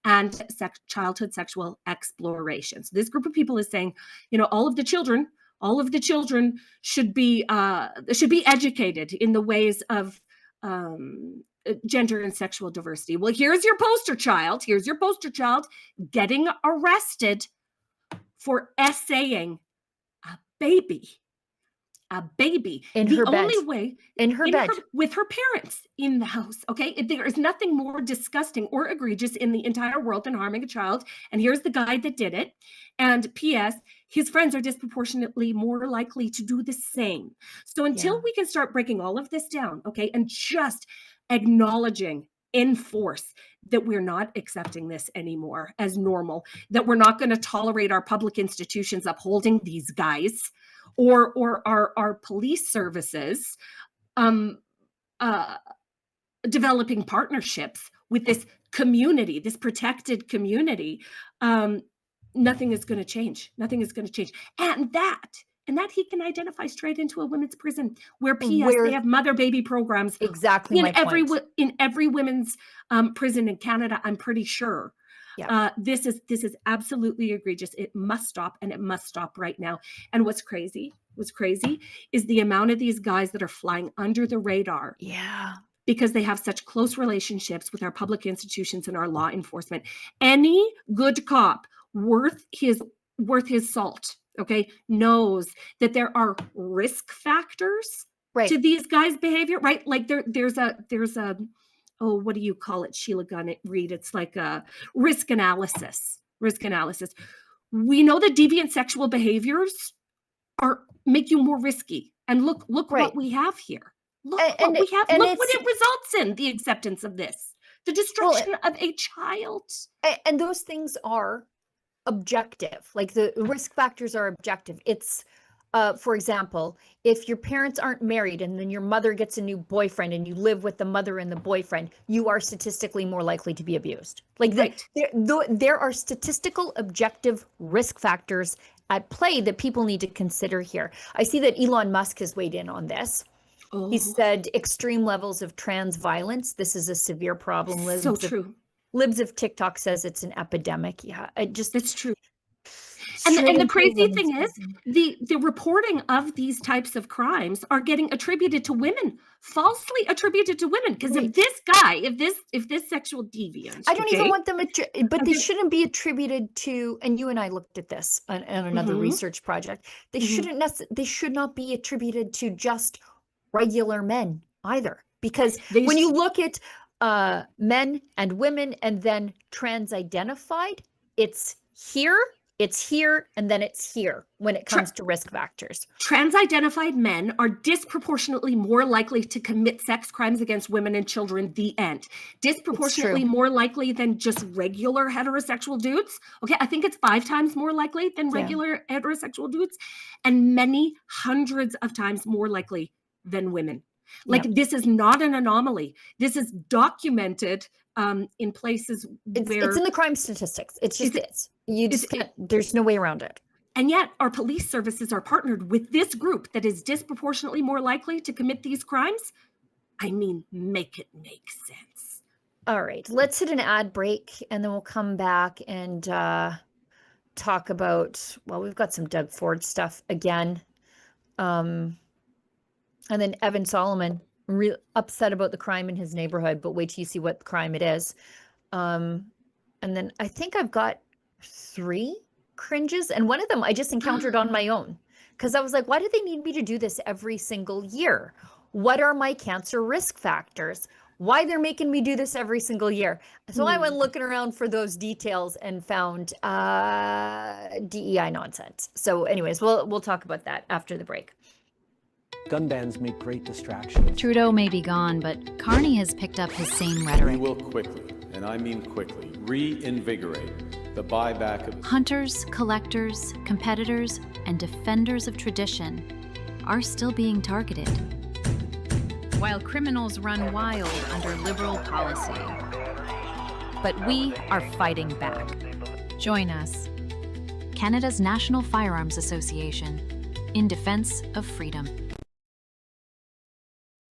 and childhood sexual exploration. So this group of people is saying, all of the children should be educated in the ways of gender and sexual diversity. Well, here's your poster child getting arrested for essaying a baby in her bed. With her parents in the house. Okay, there is nothing more disgusting or egregious in the entire world than harming a child. And here's the guy that did it. And P.S., his friends are disproportionately more likely to do the same. So until we can start breaking all of this down, okay, and just acknowledging in force that we're not accepting this anymore as normal, that we're not going to tolerate our public institutions upholding these guys, or our police services developing partnerships with this community, this protected community, nothing is going to change. Nothing is going to change. And that he can identify straight into a women's prison where they have mother-baby programs. Exactly in every women's prison in Canada, I'm pretty sure. Yeah. This is absolutely egregious. It must stop, and it must stop right now. And what's crazy is the amount of these guys that are flying under the radar. Yeah. Because they have such close relationships with our public institutions and our law enforcement. Any good cop worth his salt, okay, knows that there are risk factors to these guys' behavior, right? Like there's a what do you call it, Sheila, Gunn, Reid? It's like a risk analysis. We know that deviant sexual behaviors make you more risky. And look what we have here. Look what it results in, the acceptance of this, the destruction of a child. And those things are objective. Like the risk factors are objective. It's for example, if your parents aren't married and then your mother gets a new boyfriend and you live with the mother and the boyfriend, you are statistically more likely to be abused. Like there are statistical objective risk factors at play that people need to consider here. I see that Elon Musk has weighed in on this. Oh. He said extreme levels of trans violence. This is a severe problem. Libs of TikTok says it's an epidemic. Yeah, it's true. And the crazy thing is, the reporting of these types of crimes are getting attributed to women, falsely attributed to women. Because if this guy, if this sexual deviant, I don't even want them, but they shouldn't be attributed to. And you and I looked at this on another research project. They they should not be attributed to just regular men either, because when you look at men and women and then trans-identified, it's here, and then it's here when it comes to risk factors. Trans-identified men are disproportionately more likely to commit sex crimes against women and children, the end. Disproportionately more likely than just regular heterosexual dudes. Okay, I think it's 5 times more likely than regular heterosexual dudes, and many hundreds of times more likely than women. Like this is not an anomaly. This is documented in places where it's in the crime statistics. It just is. You just can't. There's no way around it. And yet, our police services are partnered with this group that is disproportionately more likely to commit these crimes. I mean, make it make sense. All right, let's hit an ad break, and then we'll come back and talk about. Well, we've got some Doug Ford stuff again. And then Evan Solomon, upset about the crime in his neighborhood, but wait till you see what crime it is. And then I think I've got 3 cringes, and one of them I just encountered on my own. because I was like, why do they need me to do this every single year? What are my cancer risk factors? Why they're making me do this every single year? So I went looking around for those details and found DEI nonsense. So anyways, we'll talk about that after the break. Gun bans make great distractions. Trudeau may be gone, but Carney has picked up his same rhetoric. We will quickly, and I mean quickly, reinvigorate the buyback of... Hunters, collectors, competitors, and defenders of tradition are still being targeted, while criminals run wild under Liberal policy. But we are fighting back. Join us, Canada's National Firearms Association, in defense of freedom.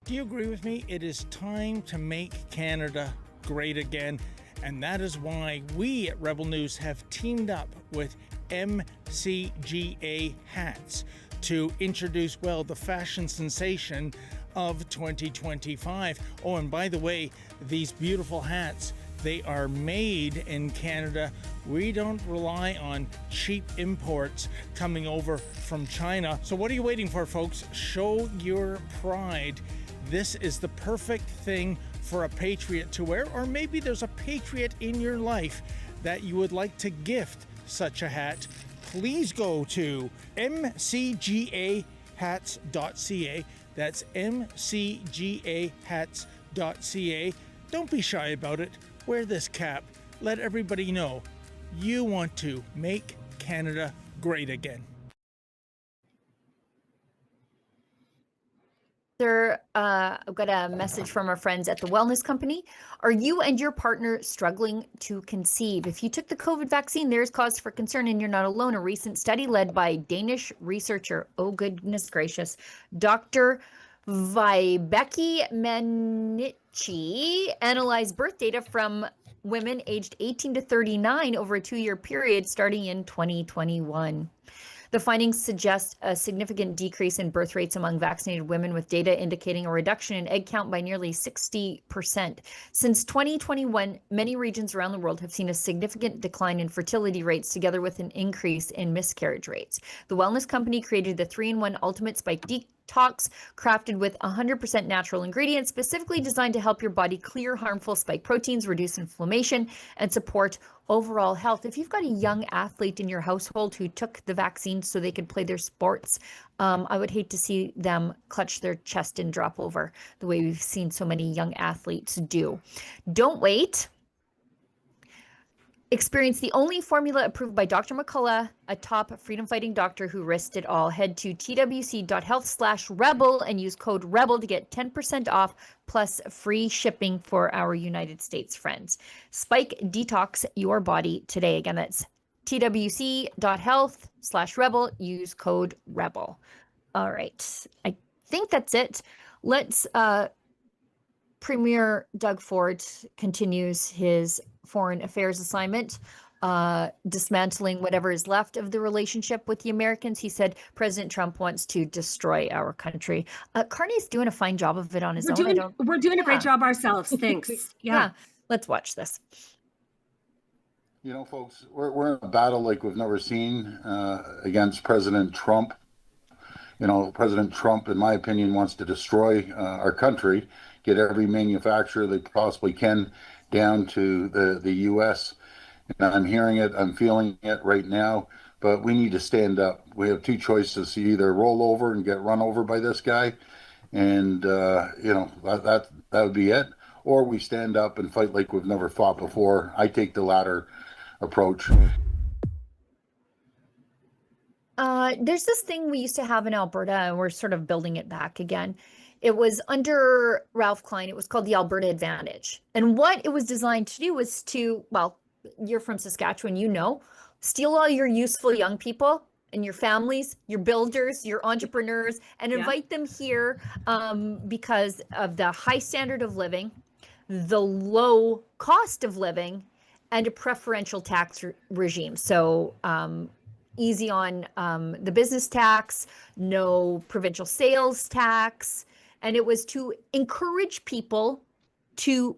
Do you agree with me? It is time to make Canada great again. And that is why we at Rebel News have teamed up with MCGA hats to introduce, well, the fashion sensation of 2025. Oh, and by the way, these beautiful hats, they are made in Canada. We don't rely on cheap imports coming over from China. So what are you waiting for, folks? Show your pride. This is the perfect thing for a patriot to wear, or maybe there's a patriot in your life that you would like to gift such a hat. Please go to mcgahats.ca. That's mcgahats.ca. Don't be shy about it. Wear this cap. Let everybody know you want to make Canada great again. I've got a message from our friends at the Wellness Company. Are you and your partner struggling to conceive? If you took the COVID vaccine, there's cause for concern and you're not alone. A recent study led by Danish researcher, oh goodness gracious, Dr. Vibeke Manichi analyzed birth data from women aged 18 to 39 over a 2-year period starting in 2021. The findings suggest a significant decrease in birth rates among vaccinated women, with data indicating a reduction in egg count by nearly 60%. Since 2021, many regions around the world have seen a significant decline in fertility rates, together with an increase in miscarriage rates. The Wellness Company created the 3-in-1 Ultimate Spike Detox, crafted with 100% natural ingredients, specifically designed to help your body clear harmful spike proteins, reduce inflammation, and support overall health. If you've got a young athlete in your household who took the vaccine so they could play their sports, I would hate to see them clutch their chest and drop over the way we've seen so many young athletes do. Don't wait. Experience the only formula approved by Dr. McCullough, a top freedom-fighting doctor who risked it all. Head to twc.health/rebel and use code REBEL to get 10% off plus free shipping for our United States friends. Spike Detox your body today. Again, that's twc.health/rebel. Use code REBEL. All right. I think that's it. Let's Premier Doug Ford continues his foreign affairs assignment, dismantling whatever is left of the relationship with the Americans. He said President Trump wants to destroy our country. Carney's doing a fine job of it on his own. We're doing a great job ourselves. Thanks. Yeah. Let's watch this. You know, folks, we're in a battle like we've never seen against President Trump. You know, President Trump, in my opinion, wants to destroy our country, get every manufacturer they possibly can down to the U.S. And I'm hearing it, I'm feeling it right now, but we need to stand up. We have two choices: either roll over and get run over by this guy, and you know, that would be it, or we stand up and fight like we've never fought before. I take the latter approach. There's this thing we used to have in Alberta, and we're sort of building it back again. It was under Ralph Klein. It was called the Alberta Advantage. And what it was designed to do was to, well, you're from Saskatchewan, you know, steal all your useful young people and your families, your builders, your entrepreneurs, and invite them here because of the high standard of living, the low cost of living, and a preferential tax regime. So easy on the business tax, no provincial sales tax. And it was to encourage people to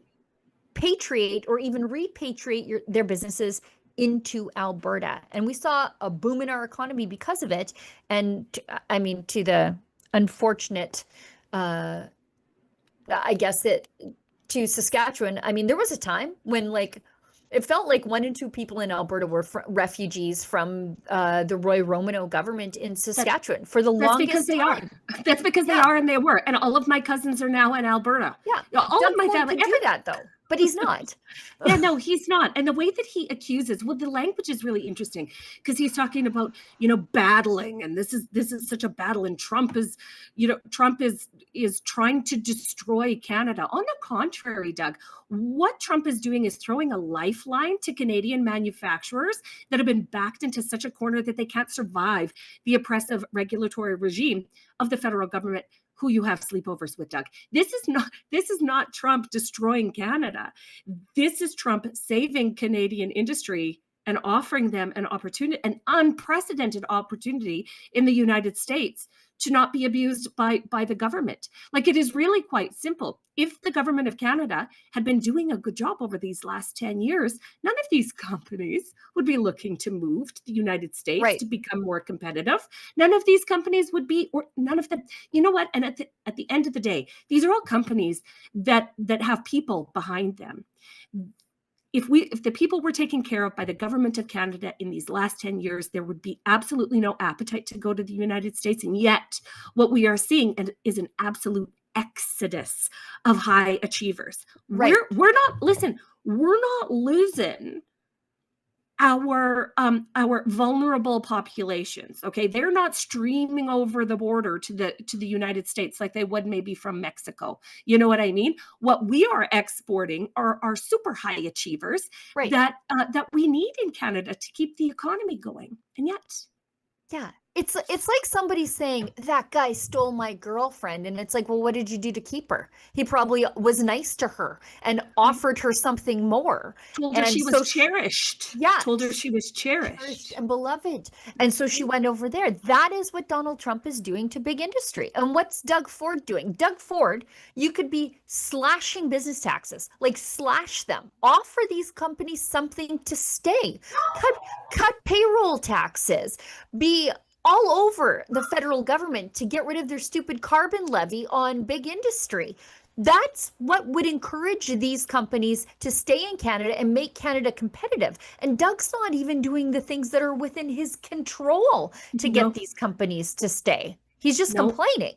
patriate or even repatriate their businesses into Alberta. And we saw a boom in our economy because of it. And I mean, to the unfortunate, I guess to Saskatchewan, I mean, there was a time when like, it felt like 1 in 2 people in Alberta were refugees from the Roy Romano government in Saskatchewan for the longest because they time. are. That's because they are, and they were. And all of my cousins are now in Alberta. Yeah, All of my family. could do that though, but he's not. Yeah, no, he's not. And the way that he accuses, well, the language is really interesting because he's talking about, battling, and this is such a battle, and Trump is trying to destroy Canada. On the contrary, Doug, what Trump is doing is throwing a lifeline to Canadian manufacturers that have been backed into such a corner that they can't survive the oppressive regulatory regime of the federal government, who you have sleepovers with, Doug. This is not Trump destroying Canada. This is Trump saving Canadian industry and offering them an unprecedented opportunity in the United States to not be abused by the government. Like, it is really quite simple. If the government of Canada had been doing a good job over these last 10 years, none of these companies would be looking to move to the United States to become more competitive. None of these companies would be, or none of them, you know what? And at the end of the day, these are all companies that have people behind them. If the people were taken care of by the government of Canada in these last 10 years, there would be absolutely no appetite to go to the United States. And yet what we are seeing is an absolute exodus of high achievers. We're not losing our vulnerable populations. Okay, they're not streaming over the border to the United States like they would maybe from Mexico. You know what I mean? What we are exporting are super high achievers that we need in Canada to keep the economy going. And yet, yeah, it's like somebody saying that guy stole my girlfriend, and it's like, well, what did you do to keep her? He probably was nice to her and offered her something more. Told her she was cherished. Yeah, told her she was cherished and beloved, and so she went over there. That is what Donald Trump is doing to big industry. And what's Doug Ford doing? Doug Ford, you could be slashing business taxes, like slash them. Offer these companies something to stay. Cut payroll taxes. Be all over the federal government to get rid of their stupid carbon levy on big industry. That's what would encourage these companies to stay in Canada and make Canada competitive. And Doug's not even doing the things that are within his control to get these companies to stay. He's just complaining.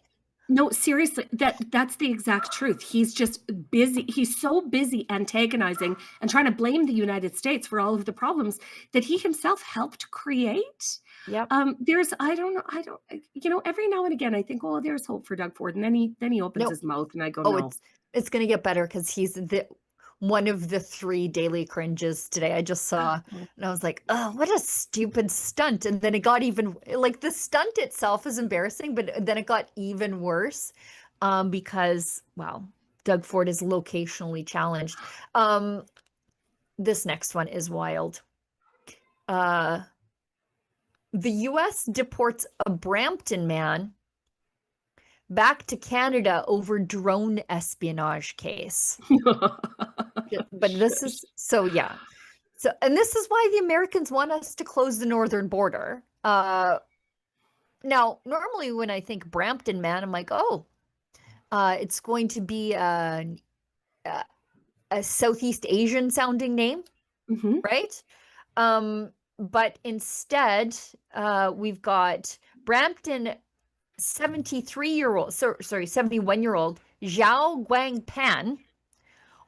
No, seriously, that's the exact truth. He's just busy. He's so busy antagonizing and trying to blame the United States for all of the problems that he himself helped create. Yep. I don't, every now and again I think, oh, there's hope for Doug Ford. And then he opens his mouth and I go, no. It's going to get better because he's one of the 3 daily cringes today. I just saw and I was like, oh, what a stupid stunt. And then it got even, like, the stunt itself is embarrassing, but then it got even worse because, wow, Doug Ford is locationally challenged. This next one is wild. The US deports a Brampton man back to Canada over drone espionage case. But this is and this is why the Americans want us to close the northern border. Now, normally when I think Brampton man, I'm like, oh, it's going to be a Southeast Asian sounding name, right? But instead, we've got Brampton 71-year-old Zhao Guangpan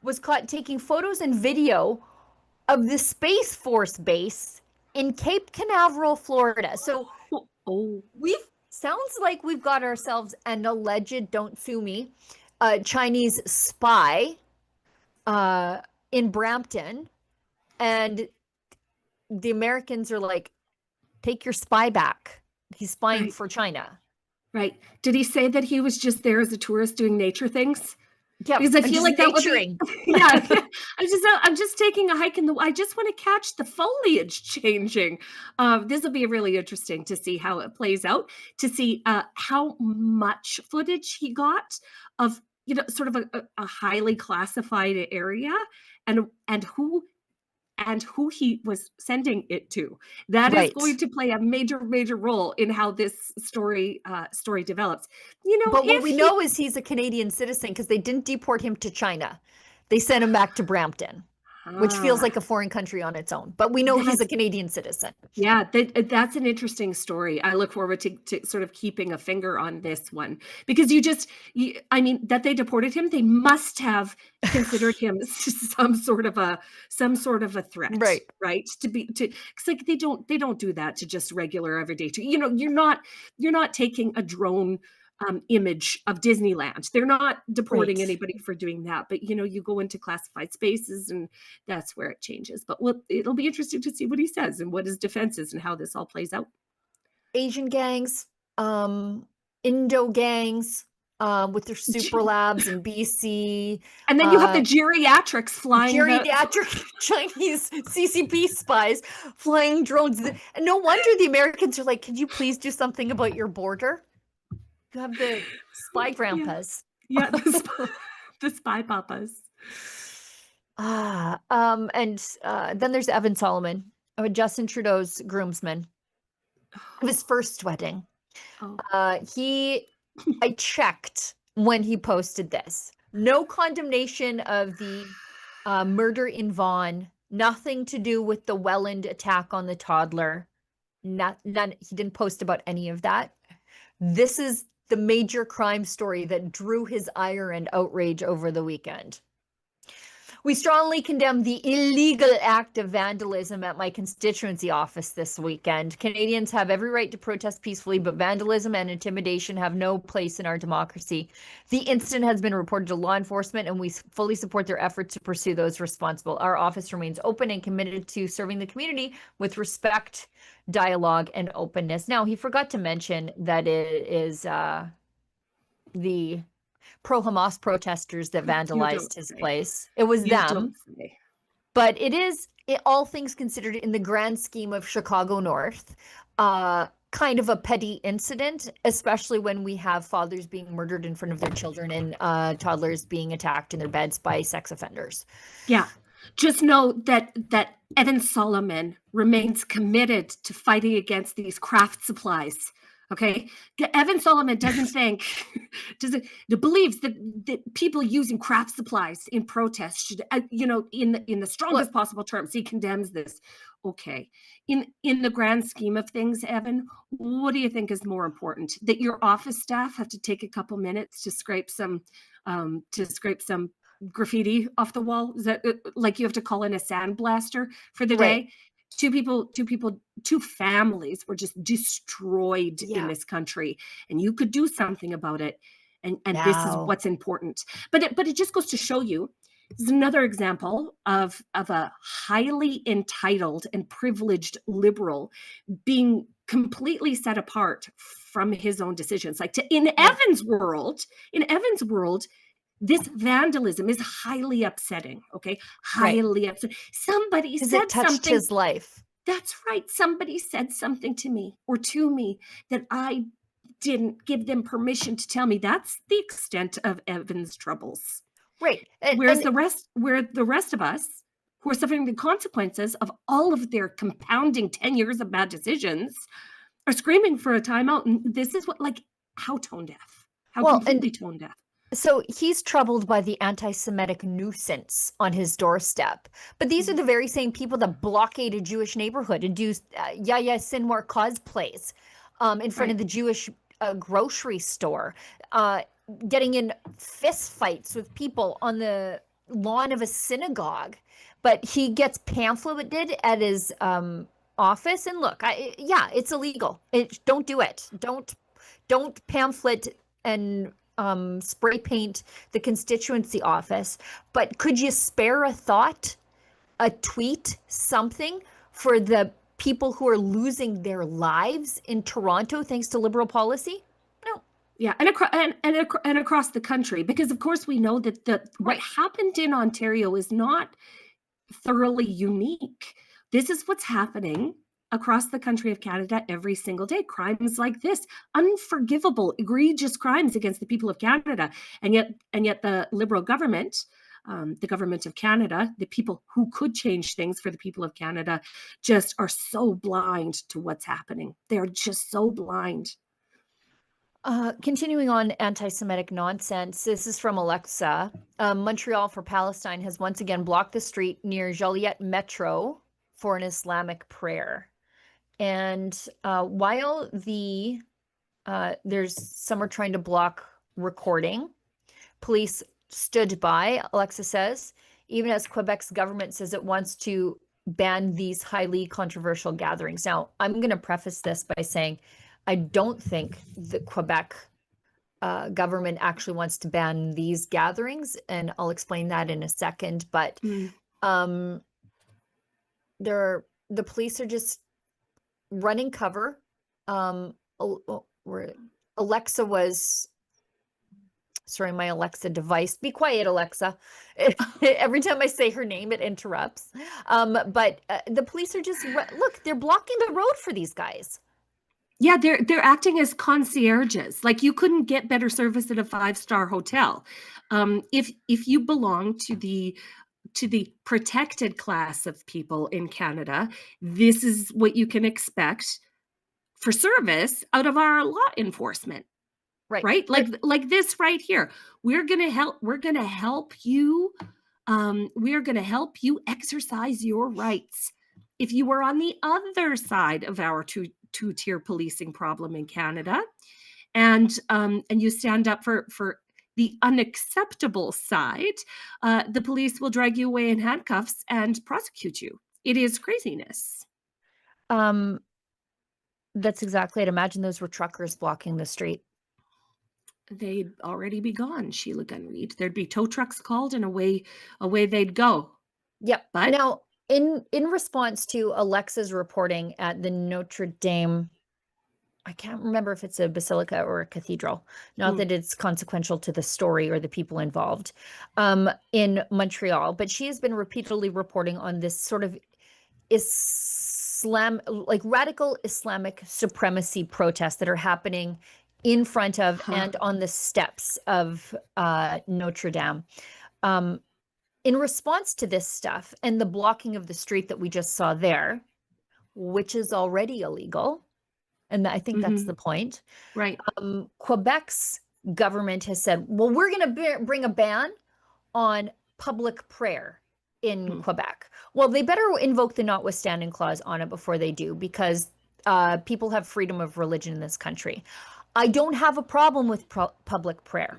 was caught taking photos and video of the Space Force base in Cape Canaveral, Florida. So sounds like we've got ourselves an alleged, don't sue me, Chinese spy in Brampton. And the Americans are like, take your spy back. He's spying for China. Right. Did he say that he was just there as a tourist doing nature things? Yeah, because I feel like that would be, yeah. I'm just taking a hike I just want to catch the foliage changing. This will be really interesting to see how it plays out, to see how much footage he got of, sort of a highly classified area and who and who he was sending it to. That is going to play a major role in how this story develops. You know, but what we know is he's a Canadian citizen because they didn't deport him to China. They sent him back to Brampton, which feels like a foreign country on its own. But we know he's a Canadian citizen. Yeah, that's an interesting story. I look forward to sort of keeping a finger on this one, because I mean, that they deported him, they must have considered him some sort of a threat, right? It's like they don't do that to just regular everyday. You know, you're not taking a drone image of Disneyland. They're not deporting anybody for doing that, but you know, you go into classified spaces and that's where it changes. But it'll be interesting to see what he says and what his defense is and how this all plays out. Asian gangs, Indo gangs, with their super labs in BC. And then you have the geriatrics flying. Geriatric Chinese CCP spies flying drones. And no wonder the Americans are like, could you please do something about your border? You have the spy grandpas. Yeah, the spy papas. And then there's Evan Solomon, Justin Trudeau's groomsman, of his first wedding. I checked when he posted this. No condemnation of the murder in Vaughan. Nothing to do with the Welland attack on the toddler. None. He didn't post about any of that. This is the major crime story that drew his ire and outrage over the weekend. We strongly condemn the illegal act of vandalism at my constituency office this weekend. Canadians have every right to protest peacefully, but vandalism and intimidation have no place in our democracy. The incident has been reported to law enforcement, and we fully support their efforts to pursue those responsible. Our office remains open and committed to serving the community with respect, dialogue, and openness. Now, he forgot to mention that it is the pro-Hamas protesters that vandalized his place. It was them. But all things considered, in the grand scheme of Chicago North, kind of a petty incident, especially when we have fathers being murdered in front of their children and toddlers being attacked in their beds by sex offenders. Yeah. Just know that Evan Solomon remains committed to fighting against these craft supplies. Okay, Evan Solomon believes that people using craft supplies in protest should, in the strongest possible terms, he condemns this. Okay, in the grand scheme of things, Evan, what do you think is more important? That your office staff have to take a couple minutes to scrape some graffiti off the wall? Is that like you have to call in a sandblaster for the day? Two families were just destroyed in this country, and you could do something about it. And this is what's important. But it just goes to show you, this is another example of a highly entitled and privileged liberal being completely set apart from his own decisions. Like in Evan's world, this vandalism is highly upsetting, okay? Highly upsetting. Somebody said something. His life. That's right. Somebody said something to me that I didn't give them permission to tell me. That's the extent of Evan's troubles. Right. Where the rest of us who are suffering the consequences of all of their compounding 10 years of bad decisions are screaming for a timeout. And this is how tone deaf, completely tone deaf. So he's troubled by the anti-Semitic nuisance on his doorstep. But these are the very same people that blockade a Jewish neighborhood and do Yahya Sinwar cosplays in front of the Jewish grocery store, getting in fist fights with people on the lawn of a synagogue. But he gets pamphleted at his office. And look, it's illegal. Don't do it. Don't pamphlet and spray paint the constituency office, but could you spare a thought, a tweet, something for the people who are losing their lives in Toronto thanks to Liberal policy? No. Yeah, and across the country, because of course we know that what happened in Ontario is not thoroughly unique. This is what's happening across the country of Canada every single day. Crimes like this, unforgivable, egregious crimes against the people of Canada, and yet the Liberal government the government of Canada, the people who could change things for the people of Canada, just are so blind to what's happening. They're just so blind. Continuing on anti-Semitic nonsense, this is from Alexa. Montreal for Palestine has once again blocked the street near Joliet Metro for an Islamic prayer. And while there's some are trying to block recording, police stood by, Alexa says, even as Quebec's government says it wants to ban these highly controversial gatherings. Now, I'm going to preface this by saying I don't think the Quebec government actually wants to ban these gatherings, and I'll explain that in a second. But the police are just running cover. Alexa was, sorry, my Alexa device. Be quiet, Alexa. Every time I say her name, it interrupts. But the police are just look. They're blocking the road for these guys. Yeah, they're acting as concierges. Like, you couldn't get better service at a 5-star hotel. If you belong to the protected class of people in Canada, this is what you can expect for service out of our law enforcement. Right? Like this right here. We're going to help you. We are going to help you exercise your rights. If you were on the other side of our two-tier policing problem in Canada, and you stand up for the unacceptable side, the police will drag you away in handcuffs and prosecute you. It is craziness. That's exactly it. Imagine those were truckers blocking the street. They'd already be gone, Sheila Gunn Reid. There'd be tow trucks called, and away they'd go. Yep. But now, in response to Alexa's reporting at the Notre Dame, I can't remember if it's a basilica or a cathedral, not that it's consequential to the story or the people involved, in Montreal, but she has been repeatedly reporting on this sort of radical Islamic supremacy protests that are happening in front of and on the steps of Notre Dame. In response to this stuff and the blocking of the street that we just saw there, which is already illegal, and I think that's the point. Right. Quebec's government has said, well, we're going to bring a ban on public prayer in Quebec. Well, they better invoke the notwithstanding clause on it before they do, because people have freedom of religion in this country. I don't have a problem with public prayer.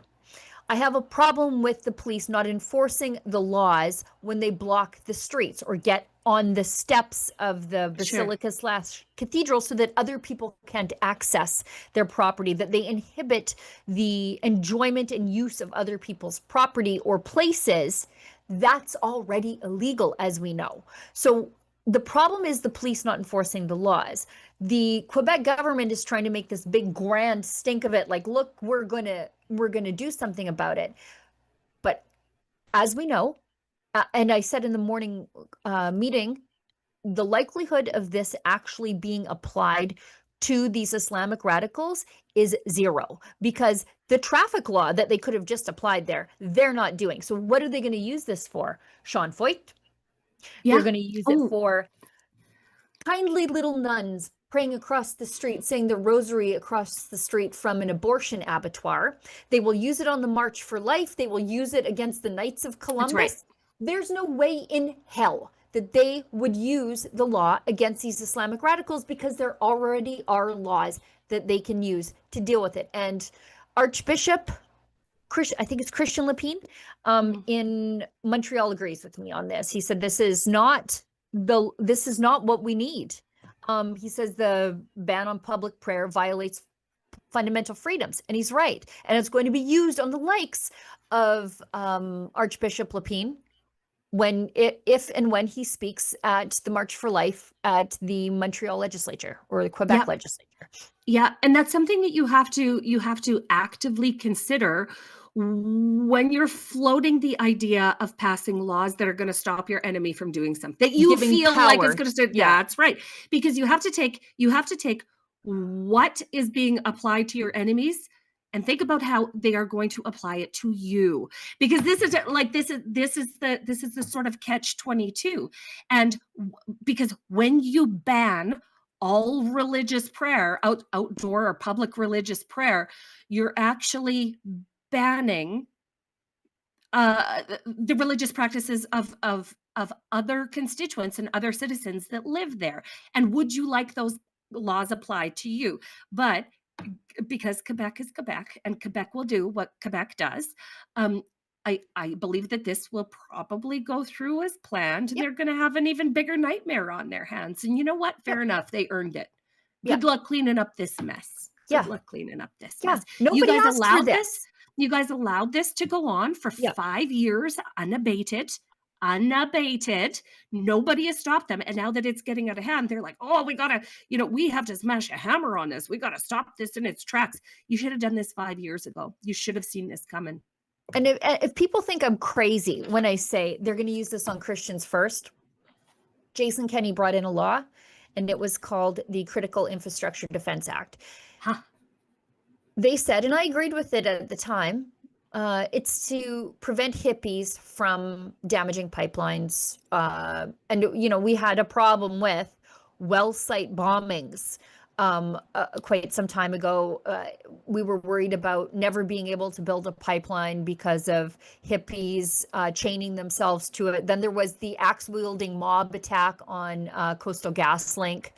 I have a problem with the police not enforcing the laws when they block the streets or get on the steps of the basilica/cathedral so that other people can't access their property, that they inhibit the enjoyment and use of other people's property or places. That's already illegal, as we know. So the problem is the police not enforcing the laws. The Quebec government is trying to make this big grand stink of it, like, look, we're gonna do something about it. But as we know, and I said in the morning meeting, the likelihood of this actually being applied to these Islamic radicals is zero, because the traffic law that they could have just applied there, they're not doing. So what are they going to use this for? Sean Foyt? Yeah. They're going to use it for kindly little nuns praying across the street, saying the rosary across the street from an abortion abattoir. They will use it on the March for Life. They will use it against the Knights of Columbus. That's right. There's no way in hell that they would use the law against these Islamic radicals, because there already are laws that they can use to deal with it. And Archbishop, I think it's Christian Lapine, in Montreal agrees with me on this. He said this is not what we need. He says the ban on public prayer violates fundamental freedoms, and he's right. And it's going to be used on the likes of Archbishop Lapine if and when he speaks at the March for Life at the Montreal legislature or the Quebec legislature. Yeah, and that's something that you have to actively consider when you're floating the idea of passing laws that are going to stop your enemy from doing something that you feel like it's going to start. Yeah, that's right. Because you have to take what is being applied to your enemies and think about how they are going to apply it to you, because this is the sort of catch-22. And because when you ban all religious prayer, outdoor or public religious prayer, you're actually banning the religious practices of other constituents and other citizens that live there. And would you like those laws applied to you? But because Quebec is Quebec and Quebec will do what Quebec does, I believe that this will probably go through as planned. Yep. They're going to have an even bigger nightmare on their hands. And you know what? Fair enough. They earned it. Good luck cleaning up this mess. Good luck cleaning up this mess. Nobody asked for this. You guys allowed this to go on for 5 years unabated. Nobody has stopped them. And now that it's getting out of hand, they're like, oh, we gotta, we have to smash a hammer on this. We gotta stop this in its tracks. You should have done this 5 years ago. You should have seen this coming. And if people think I'm crazy when I say they're going to use this on Christians first, Jason Kenney brought in a law, and it was called the Critical Infrastructure Defense Act. They said, and I agreed with it at the time, it's to prevent hippies from damaging pipelines. And, we had a problem with well site bombings quite some time ago. We were worried about never being able to build a pipeline because of hippies chaining themselves to it. Then there was the axe-wielding mob attack on Coastal GasLink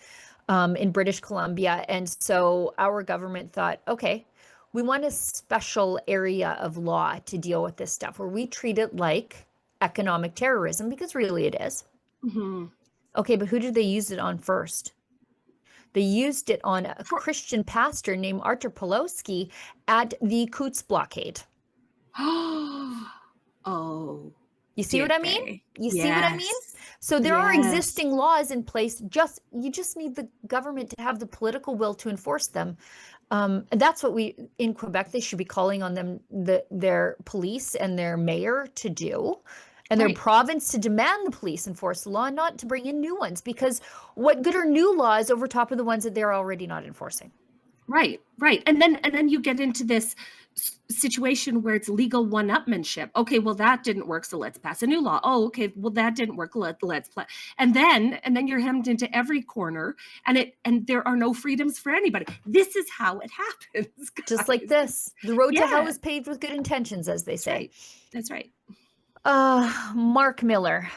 in British Columbia. And so our government thought, okay, we want a special area of law to deal with this stuff where we treat it like economic terrorism, because really it is. Mm-hmm. Okay, but who did they use it on first? They used it on a Christian pastor named Artur Pawlowski at the Coutts blockade. Oh. You see what I mean? You see what I mean? So there are existing laws in place. You just need the government to have the political will to enforce them. And that's what in Quebec, they should be calling on them, their police and their mayor to do. And their province to demand the police enforce the law, and not to bring in new ones, because what good are new laws over top of the ones that they're already not enforcing? Right. And then you get into this situation where it's legal one-upmanship. Okay, well that didn't work, so let's pass a new law. Oh, okay, well that didn't work. Let's play. And then you're hemmed into every corner, and there are no freedoms for anybody. This is how it happens, guys. Just like this. The road to hell is paved with good intentions, as they say. That's right. Mark Miller.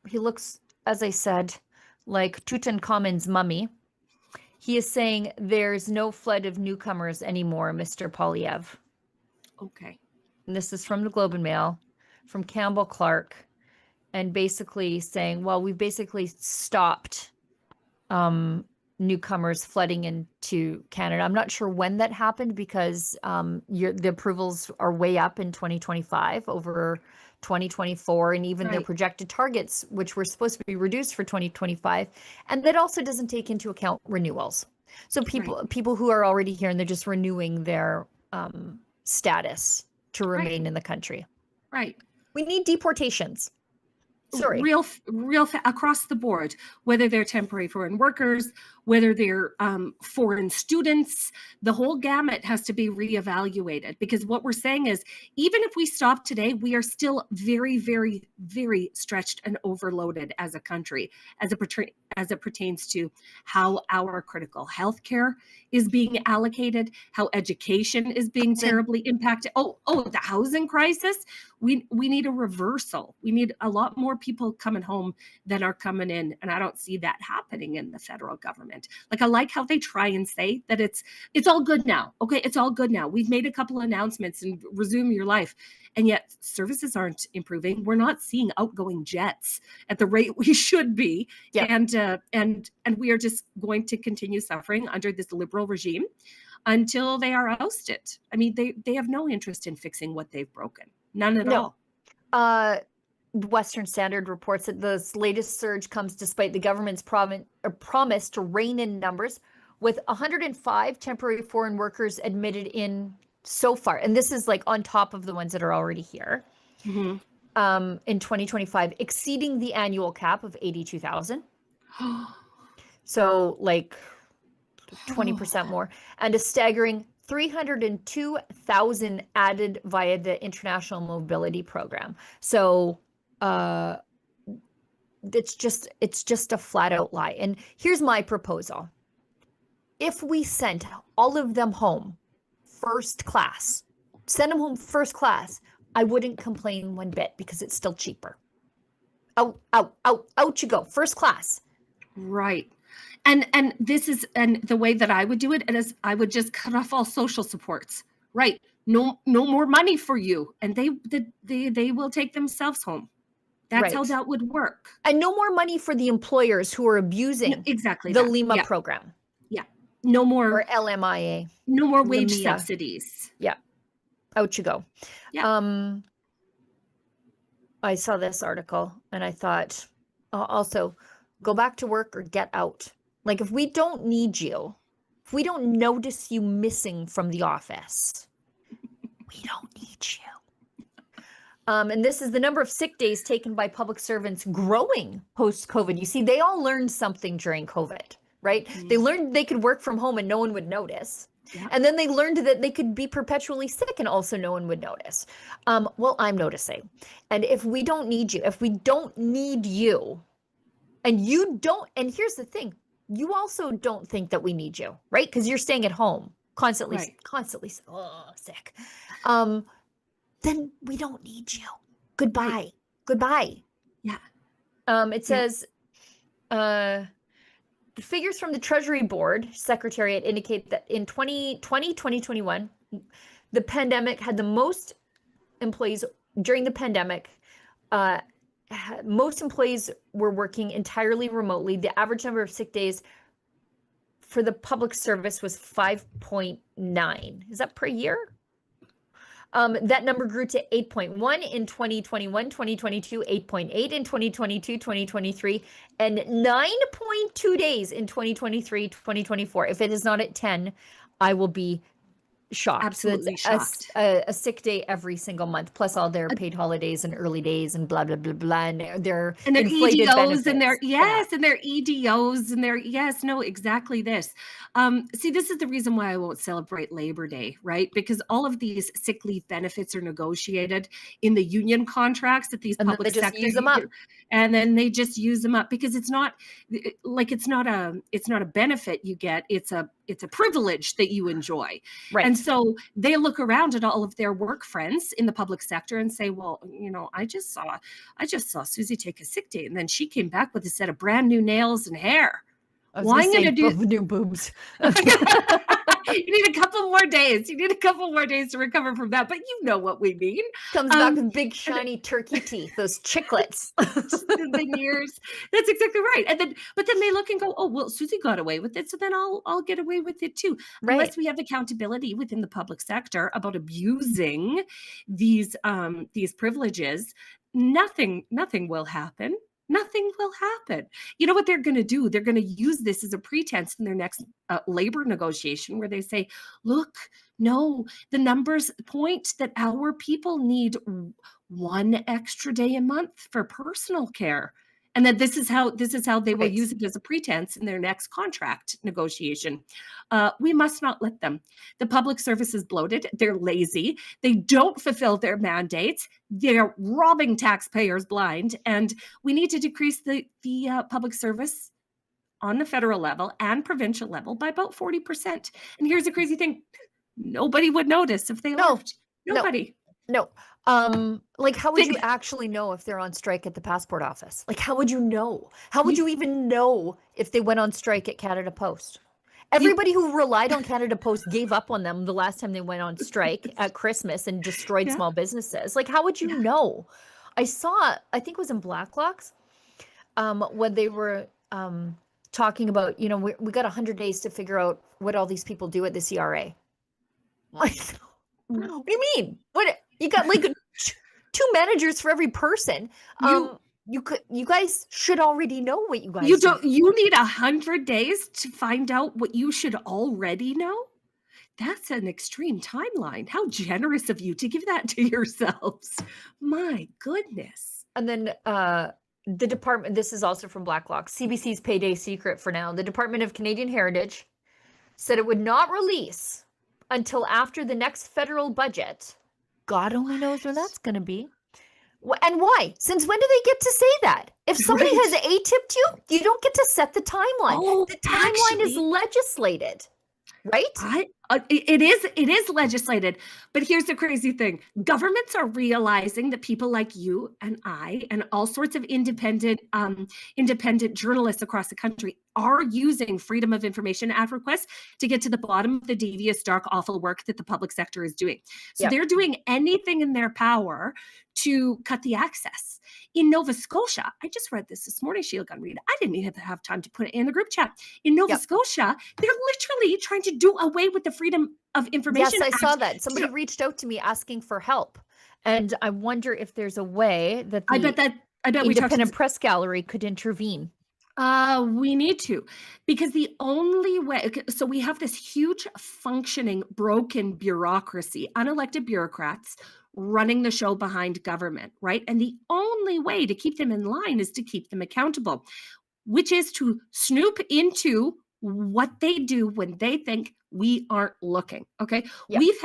He looks, as I said, like Tutankhamun's mummy. He is saying there's no flood of newcomers anymore, Mr. Polyev. Okay. And this is from the Globe and Mail, from Campbell Clark, and basically saying, well, we've basically stopped newcomers flooding into Canada. I'm not sure when that happened, because the approvals are way up in 2025 over 2024, and even their projected targets, which were supposed to be reduced for 2025. And that also doesn't take into account renewals. So people who are already here and they're just renewing their status to remain in the country. Right. We need deportations. Sorry. Real across the board, whether they're temporary foreign workers, whether they're foreign students, the whole gamut has to be reevaluated, because what we're saying is, even if we stop today, we are still very, very, very stretched and overloaded as a country, as it pertains to how our critical health care is being allocated, how education is being terribly impacted. Oh, the housing crisis. We need a reversal. We need a lot more people coming home than are coming in. And I don't see that happening in the federal government. Like, I like how they try and say that it's all good now. Okay, it's all good now. We've made a couple announcements and resume your life. And yet services aren't improving. We're not seeing outgoing jets at the rate we should be. And we are just going to continue suffering under this liberal regime until they are ousted. I mean, they have no interest in fixing what they've broken. None at all. The Western Standard reports that this latest surge comes despite the government's promise to rein in numbers, with 105 temporary foreign workers admitted in so far. And this is like on top of the ones that are already here. Mm-hmm. In 2025, exceeding the annual cap of 82,000. So like 20% more, and a staggering 302,000 added via the International Mobility Program. So it's just a flat out lie. And here's my proposal. If we sent all of them home first class, send them home first class, I wouldn't complain one bit because it's still cheaper. Out you go, first class. Right. And the way that I would do it is I would just cut off all social supports. Right. No more money for you. And they will take themselves home. That's how that would work. And no more money for the employers who are abusing the Lima program. Yeah. No more. Or LMIA. No more wage Lamia. Subsidies. Yeah. Out you go. Yeah. I saw this article and I thought, also, go back to work or get out. Like, if we don't need you, if we don't notice you missing from the office, we don't need you. And this is the number of sick days taken by public servants growing post-COVID. You see, they all learned something during COVID, right? They learned they could work from home and no one would notice. Yeah. And then they learned that they could be perpetually sick and also no one would notice. Well, I'm noticing. And if we don't need you, if we don't need you, and you don't, and here's the thing, you also don't think that we need you, right? Because you're staying at home constantly sick. Then we don't need you. Goodbye. Right. Goodbye. Yeah. It says, the figures from the Treasury Board Secretariat indicate that in 2021, the pandemic had the most employees during the pandemic. Most employees were working entirely remotely. The average number of sick days for the public service was 5.9. Is that per year? That number grew to 8.1 in 2021, 2022, 8.8 in 2022, 2023, and 9.2 days in 2023, 2024. If it is not at 10, I will be shocked. Absolutely shocked. A sick day every single month, plus all their paid holidays and early days and blah, blah, blah, blah, and their inflated EDOs benefits. and their, and their EDOs and their, exactly this. See, this is the reason why I won't celebrate Labor Day, right? Because all of these sick leave benefits are negotiated in the union contracts that these public sector use them up. And then they just use them up because it's not a benefit you get. It's a privilege that you enjoy. Right. And so they look around at all of their work friends in the public sector and say, well, I just saw Susie take a sick day and then she came back with a set of brand new nails and hair. Well, I'm going to do new boobs. You need a couple more days. You need a couple more days to recover from that. But you know what we mean. Comes back with big shiny turkey teeth, those chiclets. The veneers. That's exactly right. But then they look and go, oh, well, Susie got away with it, so then I'll get away with it too. Right. Unless we have accountability within the public sector about abusing these privileges, nothing will happen. Nothing will happen. You know what they're going to do? They're going to use this as a pretense in their next labor negotiation where they say, look, no, the numbers point that our people need 1 extra day a month for personal care. And that this is how they will use it as a pretense in their next contract negotiation. We must not let them. The public service is bloated. They're lazy. They don't fulfill their mandates. They're robbing taxpayers blind. And we need to decrease the public service on the federal level and provincial level by about 40%. And here's the crazy thing. Nobody would notice if they left. Nobody. No. Like, how would you actually know if they're on strike at the passport office? Like, how would you know? How would you even know if they went on strike at Canada Post? Everybody who relied on Canada Post gave up on them the last time they went on strike at Christmas and destroyed small businesses. Like, how would you know? I saw, I think it was in Blacklocks, when they were talking about, we got 100 days to figure out what all these people do at the CRA. Like, what do you mean? What? You got like 2 managers for every person. You guys should already know what you guys do. You need 100 days to find out what you should already know. That's an extreme timeline. How generous of you to give that to yourselves. My goodness. And then the department, this is also from Blacklock, CBC's payday secret for now. The Department of Canadian Heritage said it would not release until after the next federal budget. God only knows when that's going to be. And why? Since when do they get to say that? If somebody has A-tipped you, you don't get to set the timeline. Oh, the timeline is legislated, right? It is legislated. But here's the crazy thing. Governments are realizing that people like you and I and all sorts of independent journalists across the country are using Freedom of Information Act requests to get to the bottom of the devious, dark, awful work that the public sector is doing. So they're doing anything in their power to cut the access. In Nova Scotia, I just read this morning, Sheila, Gunn, Reid. I didn't even have time to put it in the group chat. In Nova Scotia, they're literally trying to do away with the Freedom of Information Yes, I Act. saw that. Somebody reached out to me asking for help. And I wonder if there's a way that the independent press gallery could intervene. We need to, because the only way, so we have this huge functioning, broken bureaucracy, unelected bureaucrats running the show behind government, right? And the only way to keep them in line is to keep them accountable, which is to snoop into what they do when they think we aren't looking. Okay. We've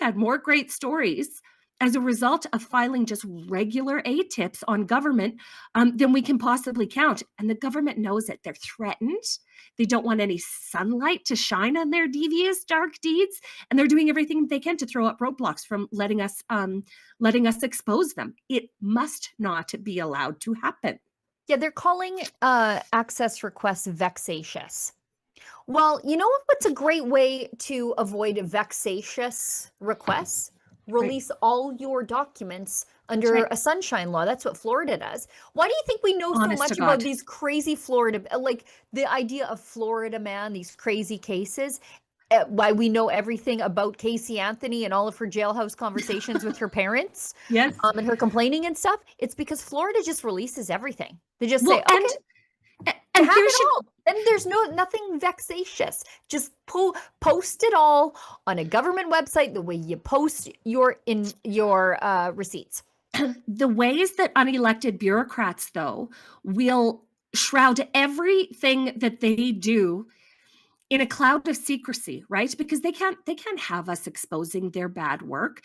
had more great stories as a result of filing just regular A-tips on government than we can possibly count. And the government knows it. They're threatened. They don't want any sunlight to shine on their devious, dark deeds. And they're doing everything they can to throw up roadblocks from letting us expose them. It must not be allowed to happen. Yeah, they're calling access requests vexatious. Well, you know what's a great way to avoid vexatious requests? Release all your documents under a sunshine law. That's what Florida does. Why do you think we know so much about these crazy Florida, like the idea of Florida man, these crazy cases? Why we know everything about Casey Anthony and all of her jailhouse conversations with her parents, and her complaining and stuff? It's because Florida just releases everything. They just say, okay. And have it all. Then there's nothing vexatious. Just post it all on a government website the way you post your receipts. The ways that unelected bureaucrats, though, will shroud everything that they do in a cloud of secrecy, right? Because they can't have us exposing their bad work.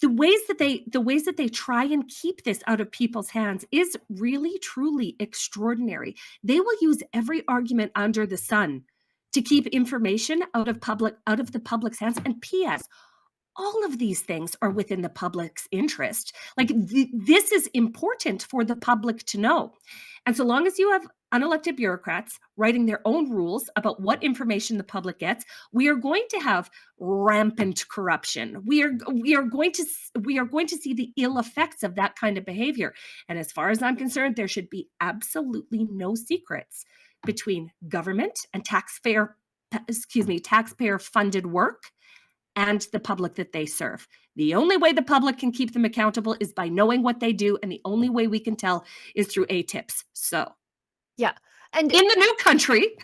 The ways that they try and keep this out of people's hands is really, truly extraordinary. They will use every argument under the sun to keep information out of the public's hands. And P.S., all of these things are within the public's interest. Like this is important for the public to know. And so long as you have unelected bureaucrats writing their own rules about what information the public gets, we are going to have rampant corruption. We are going to see the ill effects of that kind of behavior. And as far as I'm concerned, there should be absolutely no secrets between government and taxpayer funded work and the public that they serve. The only way the public can keep them accountable is by knowing what they do, and the only way we can tell is through A-tips. So, yeah, and in the new country,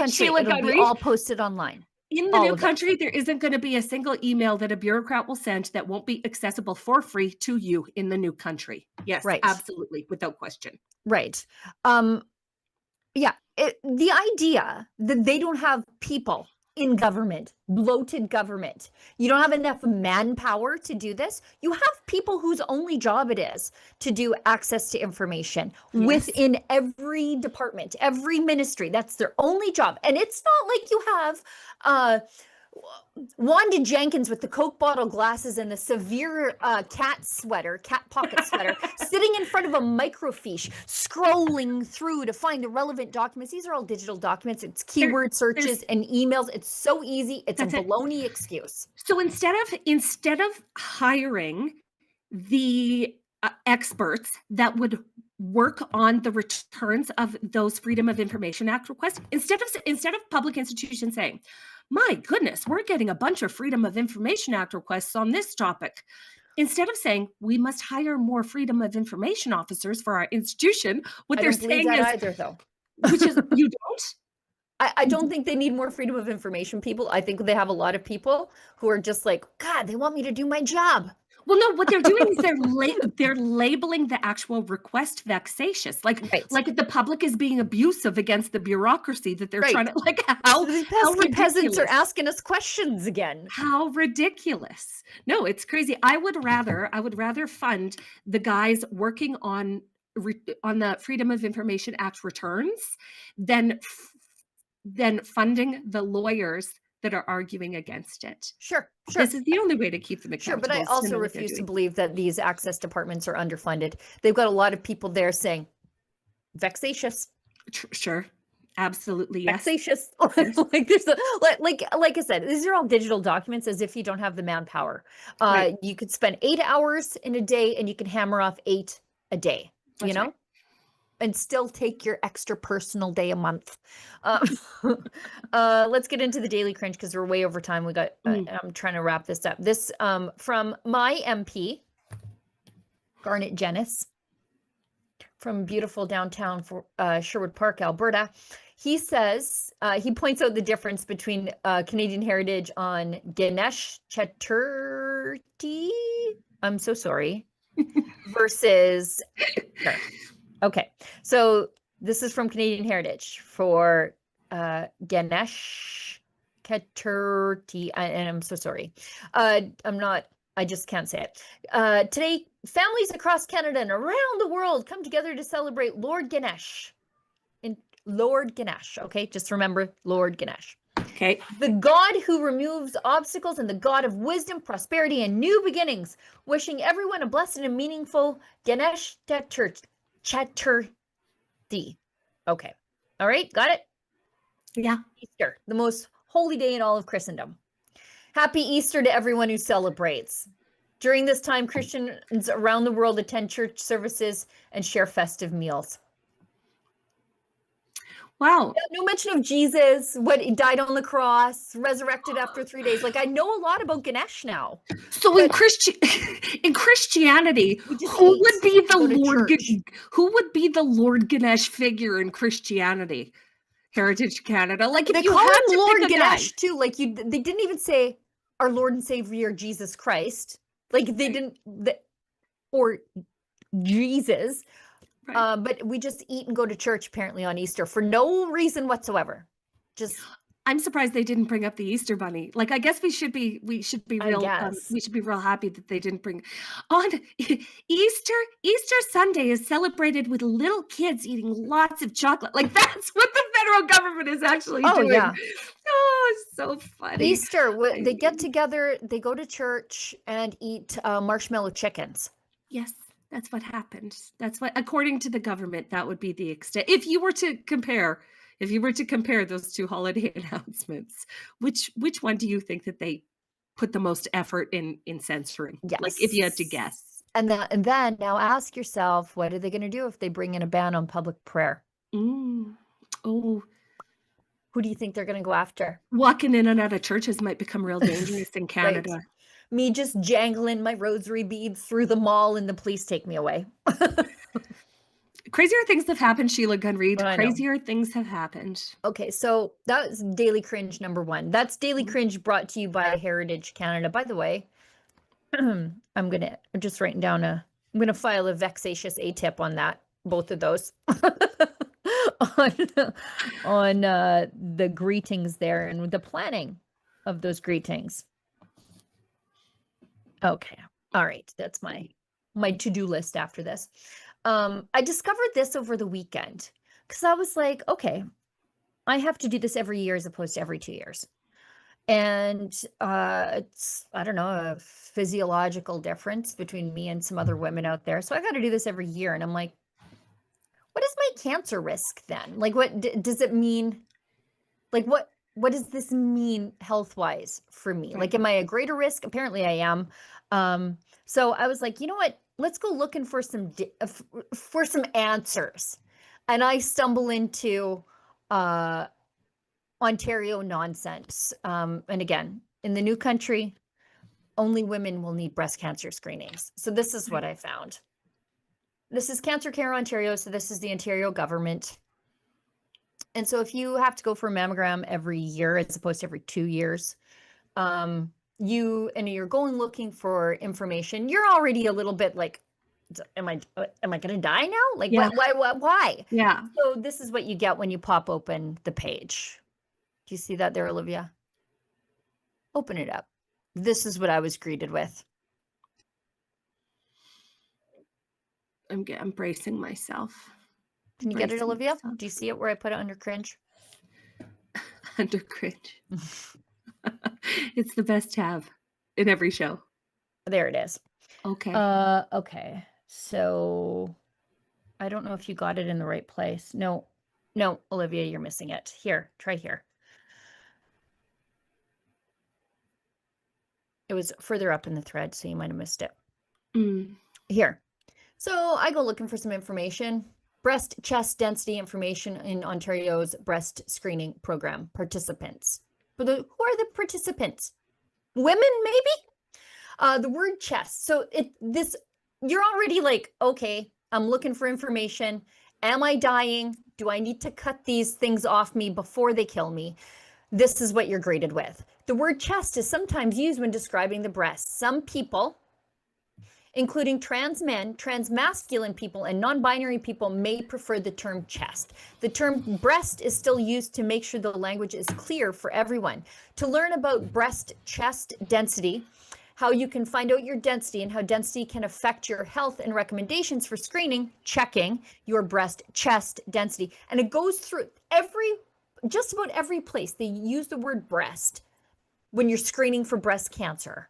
Sheila, it'll be all posted online. In the new country, there isn't going to be a single email that a bureaucrat will send that won't be accessible for free to you in the new country. Yes, right. Absolutely, without question. Right. Yeah, the idea that they don't have people in government, bloated government. You don't have enough manpower to do this. You have people whose only job it is to do access to information within every department, every ministry. That's their only job. And it's not like you have Wanda Jenkins with the Coke bottle glasses and the severe cat pocket sweater, sitting in front of a microfiche, scrolling through to find the relevant documents. These are all digital documents. It's keyword searches and emails. It's so easy. It's a baloney excuse. So instead of hiring the experts that would work on the returns of those Freedom of Information Act requests, instead of public institutions saying, my goodness, we're getting a bunch of Freedom of Information Act requests on this topic. Instead of saying we must hire more Freedom of Information officers for our institution, what they're saying is either, though. Which is you don't? I don't think they need more Freedom of Information people. I think they have a lot of people who are just like, God, they want me to do my job. Well, no, what they're doing is they're labeling the actual request vexatious, like the public is being abusive against the bureaucaucy that they're trying to how pesky peasants are ridiculous. asking us questions again. How ridiculous! No, it's crazy. I would rather fund the guys working on the Freedom of Information Act returns than funding the lawyers that are arguing against it. Sure. This is the only way to keep them accountable. Sure, but I also refuse to believe that these access departments are underfunded. They've got a lot of people there saying, vexatious. Sure. Absolutely, yes. Vexatious. Like there's like I said, these are all digital documents as if you don't have the manpower. You could spend 8 hours in a day and you can hammer off 8 a day, you know? And still take your extra personal day a month. Let's get into the Daily Cringe because we're way over time. We got. I'm trying to wrap this up. This from my MP, Garnet Jennis, from beautiful downtown Sherwood Park, Alberta. He says he points out the difference between Canadian heritage on Ganesh Chaturthi. I'm so sorry. Versus. Okay, so this is from Canadian Heritage for Ganesh Chaturthi, and I'm so sorry. I just can't say it. Today, families across Canada and around the world come together to celebrate Lord Ganesh. Okay, just remember Lord Ganesh. Okay. The god who removes obstacles and the god of wisdom, prosperity, and new beginnings. Wishing everyone a blessed and meaningful Ganesh Chaturthi. Okay. All right. Got it? Yeah. Easter, the most holy day in all of Christendom. Happy Easter to everyone who celebrates. During this time, Christians around the world attend church services and share festive meals. Wow. No mention of Jesus, what he died on the cross, resurrected after 3 days. Like I know a lot about Ganesh now. So in Christianity, who would be the Lord Ganesh figure in Christianity? Heritage Canada, like they call him Lord Ganesh too. Like they didn't even say our Lord and Savior Jesus Christ. Like they didn't, or Jesus. Right. But we just eat and go to church apparently on Easter for no reason whatsoever. Just I'm surprised they didn't bring up the Easter bunny. Like I guess we should be real we should be real happy that they didn't bring on Easter Sunday is celebrated with little kids eating lots of chocolate. Like that's what the federal government is actually doing. Yeah. Oh, so funny. Easter, they get together, they go to church and eat marshmallow chickens. Yes. That's what happened. That's what, according to the government, that would be the extent. If you were to compare those two holiday announcements, which one do you think that they put the most effort in censoring? Yes. Like if you had to guess. And then now ask yourself, what are they going to do if they bring in a ban on public prayer? Oh. Who do you think they're going to go after? Walking in and out of churches might become real dangerous in Canada. Right. Me just jangling my rosary beads through the mall and the police take me away. Crazier things have happened, Sheila Gunn Reid. Crazier things have happened. Okay, so that was Daily Cringe number 1. That's Daily Cringe brought to you by Heritage Canada. By the way, I'm just writing down I'm gonna file a vexatious A-tip on that, both of those. on the greetings there and the planning of those greetings. Okay. All right. That's my to-do list after this. I discovered this over the weekend because I was like, okay, I have to do this every year as opposed to every 2 years. And it's, I don't know, a physiological difference between me and some other women out there. So I got to do this every year. And I'm like, what is my cancer risk then? Like, what does it mean? Like, what does this mean health-wise for me? Like, am I a greater risk? Apparently I am. So I was like, you know what? Let's go looking for some answers. And I stumble into Ontario nonsense. And again, in the new country, only women will need breast cancer screenings. So this is what I found. This is Cancer Care Ontario. So this is the Ontario government. And so if you have to go for a mammogram every year as opposed to every 2 years, you're going looking for information, you're already a little bit like, am I gonna die now? Like, Yeah. why? Yeah. So this is what you get when you pop open the page. Do you see that there, Olivia? Open it up. This is what I was greeted with. I'm bracing myself. Can you get it, Bracing Olivia? myself. Do you see it where I put it under cringe? Under cringe. It's the best tab in every show. There it is. Okay. Okay. So I don't know if you got it in the right place. No, Olivia, you're missing it. Here, try here. It was further up in the thread, so you might have missed it. Here. So I go looking for some information. Breast chest density information in Ontario's breast screening program participants. But who are the participants? Women, maybe? The word chest. So you're already like, okay, I'm looking for information. Am I dying? Do I need to cut these things off me before they kill me? This is what you're greeted with. The word chest is sometimes used when describing the breast. Some people, including trans men, transmasculine people, and non-binary people, may prefer the term chest. The term breast is still used to make sure the language is clear for everyone. To learn about breast chest density, how you can find out your density and how density can affect your health, and recommendations for screening, checking your breast chest density. And it goes through just about every place they use the word breast when you're screening for breast cancer.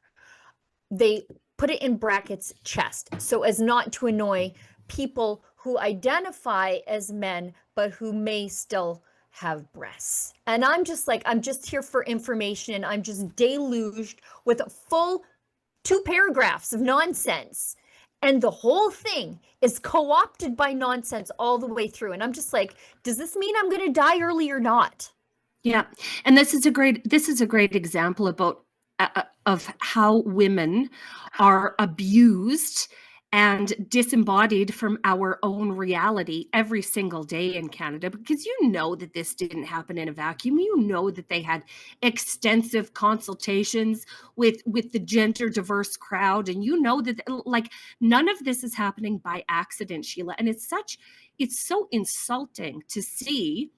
They put it in brackets chest, so as not to annoy people who identify as men but who may still have breasts. And I'm just like, I'm just here for information, and I'm just deluged with a full 2 paragraphs of nonsense. And the whole thing is co-opted by nonsense all the way through. And I'm just like, does this mean I'm going to die early or not? Yeah. And this is a great example about of how women are abused and disembodied from our own reality every single day in Canada, because you know that this didn't happen in a vacuum. You know that they had extensive consultations with the gender diverse crowd, and you know that like none of this is happening by accident, Sheila. And it's so insulting to see,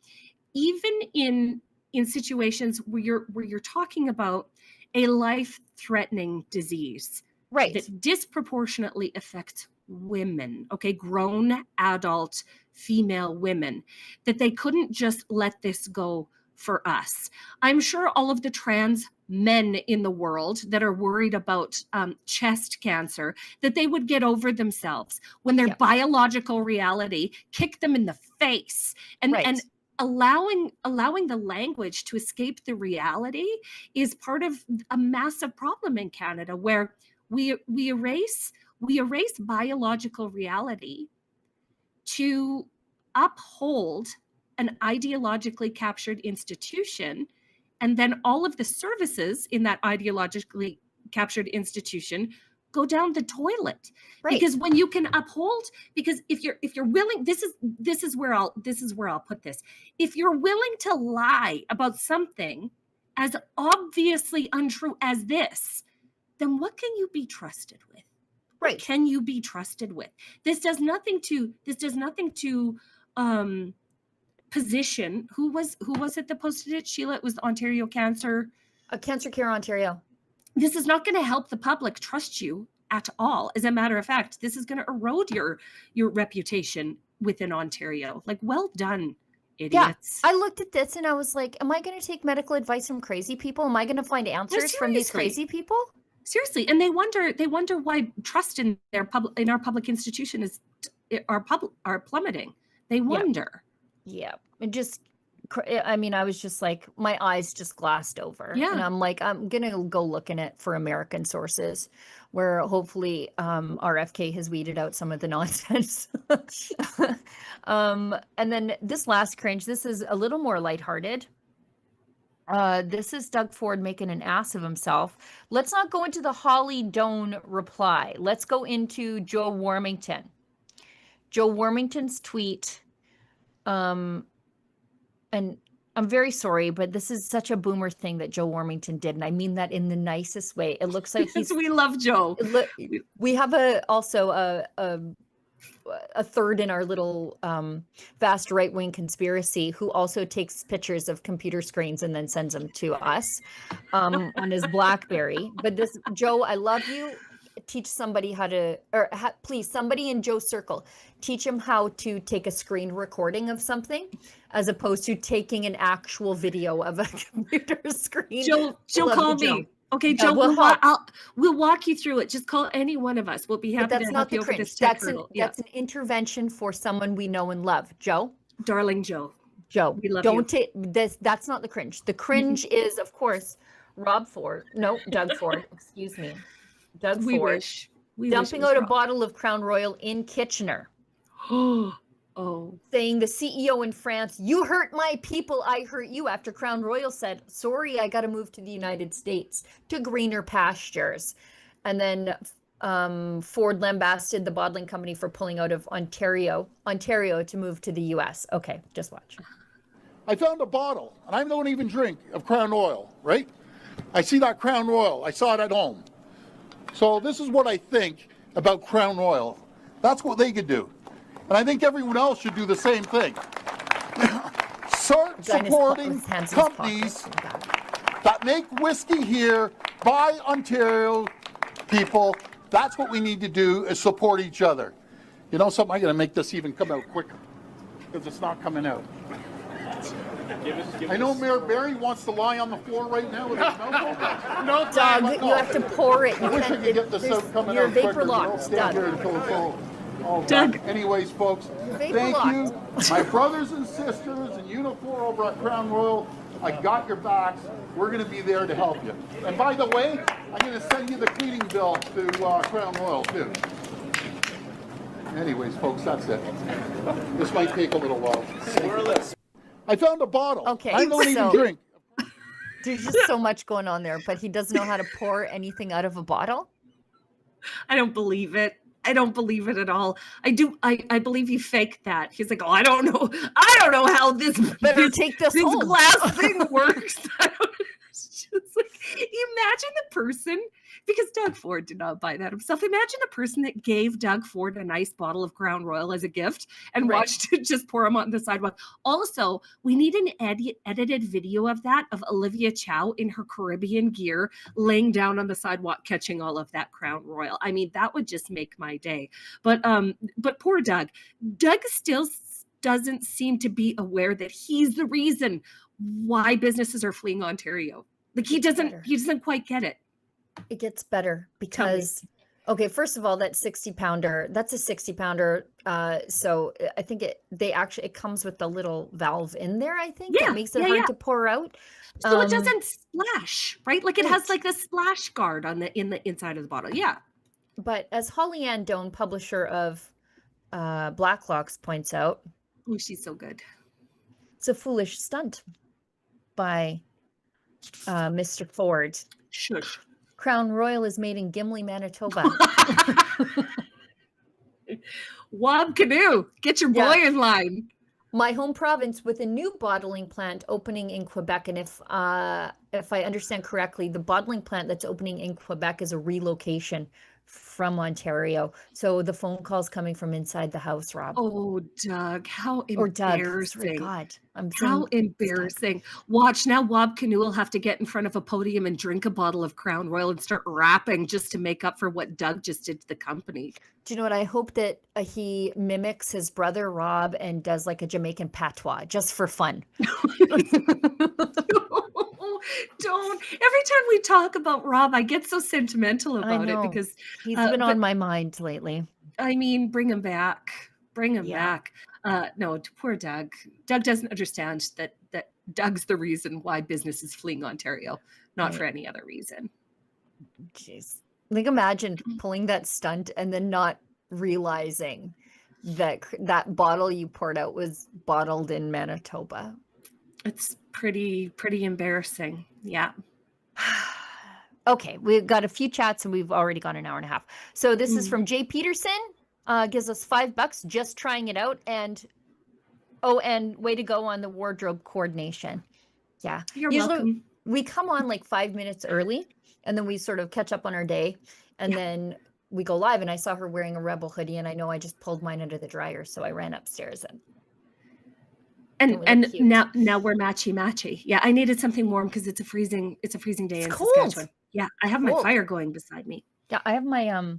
even in situations where you're talking about a life-threatening disease, right, that disproportionately affects women, okay, grown adult female women, that they couldn't just let this go for us. I'm sure all of the trans men in the world that are worried about chest cancer, that they would get over themselves when their biological reality kicked them in the face. And allowing the language to escape the reality is part of a massive problem in Canada, where we erase biological reality to uphold an ideologically captured institution, and then all of the services in that ideologically captured institution go down the toilet. Because when you can uphold, because if you're willing, this is where I'll put this. If you're willing to lie about something as obviously untrue as this, then what can you be trusted with? What can you be trusted with? This does nothing to position. Who was it that posted it, Sheila? It was Ontario Cancer. Cancer Care Ontario. This is not going to help the public trust you at all. As a matter of fact, this is going to erode your reputation within Ontario. Like, well done, idiots. Yeah, I looked at this and I was like, am I going to take medical advice from crazy people? Am I going to find answers from these crazy people? Seriously, and they wonder why trust in our public institution are plummeting. They wonder. Yeah, it just, I mean, I was just like, my eyes just glassed over. Yeah. And I'm like, I'm going to go looking at for American sources where hopefully RFK has weeded out some of the nonsense. And then this last cringe, this is a little more lighthearted. This is Doug Ford making an ass of himself. Let's not go into the Holly Doan reply. Let's go into Joe Warmington. Joe Warmington's tweet. And I'm very sorry, but this is such a boomer thing that Joe Warmington did, and I mean that in the nicest way. It looks like he's. We love Joe. We have also a third in our little vast right-wing conspiracy who also takes pictures of computer screens and then sends them to us on his BlackBerry. But this, Joe, I love you. Teach somebody how to, or please, somebody in Joe's circle, teach him how to take a screen recording of something as opposed to taking an actual video of a computer screen. Joe, call me. Okay, Joe, we'll walk you through it. Just call any one of us. We'll be happy to help you over this tech hurdle. That's an intervention for someone we know and love. Joe? Darling Joe. Joe, we love don't take this. That's not the cringe. The cringe is, of course, Doug Ford. Excuse me. Doug Ford dumping out a bottle of Crown Royal in Kitchener. Saying the CEO in France, you hurt my people, I hurt you, after Crown Royal said, sorry, I got to move to the United States to greener pastures. And then Ford lambasted the bottling company for pulling out of Ontario to move to the US. Okay, just watch. I found a bottle, and I don't even drink, of Crown Royal, right? I see that Crown Royal. I saw it at home. So this is what I think about Crown Royal. That's what they could do. And I think everyone else should do the same thing. Start supporting companies that make whiskey here by Ontario people. That's what we need to do, is support each other. You know something? I'm going to make this even come out quicker because it's not coming out. I know Mayor Barry wants to lie on the floor right now with his mouth open. No, Doug, you have to pour it. I wish I could get this out coming you're out quicker. vapor locked, Doug. Doug. Anyways, folks, thank you. My brothers and sisters and you four over at Crown Royal, I got your backs. We're going to be there to help you. And by the way, I'm going to send you the cleaning bill to Crown Royal, too. Anyways, folks, that's it. This might take a little while. I found a bottle. Okay, I don't even drink. There's just so much going on there, but he doesn't know how to pour anything out of a bottle? I don't believe it. I don't believe it at all. I believe he faked that. He's like, oh, I don't know how this glass thing works. It's just like, imagine the person, because Doug Ford did not buy that himself. Imagine the person that gave Doug Ford a nice bottle of Crown Royal as a gift and watched it just pour him on the sidewalk. Also, we need an edited video of that, of Olivia Chow in her Caribbean gear, laying down on the sidewalk, catching all of that Crown Royal. I mean, that would just make my day. But poor Doug. Doug still doesn't seem to be aware that he's the reason why businesses are fleeing Ontario. Like he doesn't quite get it. It gets better because, okay, first of all, that 60-pounder, that's a 60-pounder. So I think it comes with the little valve in there, I think. That makes it hard to pour out. So it doesn't splash, right? Like it has like a splash guard on the inside of the bottle. Yeah. But as Holly Ann Doan, publisher of Blacklocks, points out. Oh, she's so good. It's a foolish stunt by Mr. Ford. Shush. Crown Royal is made in Gimli, Manitoba. Wob Canoe, get your boy in line. My home province, with a new bottling plant opening in Quebec. And if I understand correctly, the bottling plant that's opening in Quebec is a relocation from Ontario. So the phone call's coming from inside the house, Rob. Oh, Doug, how embarrassing. God, how embarrassing. Watch, now Wob Canoe will have to get in front of a podium and drink a bottle of Crown Royal and start rapping just to make up for what Doug just did to the company. Do you know what? I hope that he mimics his brother Rob and does like a Jamaican patois just for fun. Don't. Every time we talk about Rob, I get so sentimental about it because he's been on my mind lately. I mean, bring him back. Bring him back. No, poor Doug. Doug doesn't understand that Doug's the reason why business is fleeing Ontario, not for any other reason. Jeez. Like, imagine pulling that stunt and then not realizing that bottle you poured out was bottled in Manitoba. It's pretty embarrassing. Yeah. Okay, we've got a few chats and we've already gone an hour and a half. So this is from Jay Peterson. Gives us $5 just trying it out. And Oh, and way to go on the wardrobe coordination. Yeah. You're Usually welcome. we come on like 5 minutes early, and then we sort of catch up on our day, and then we go live, and I saw her wearing a Rebel hoodie, and I know I just pulled mine under the dryer, so I ran upstairs and now we're matchy. Yeah, I needed something warm because it's a freezing day in Saskatchewan. Yeah, I have my fire going beside me. Yeah, I have my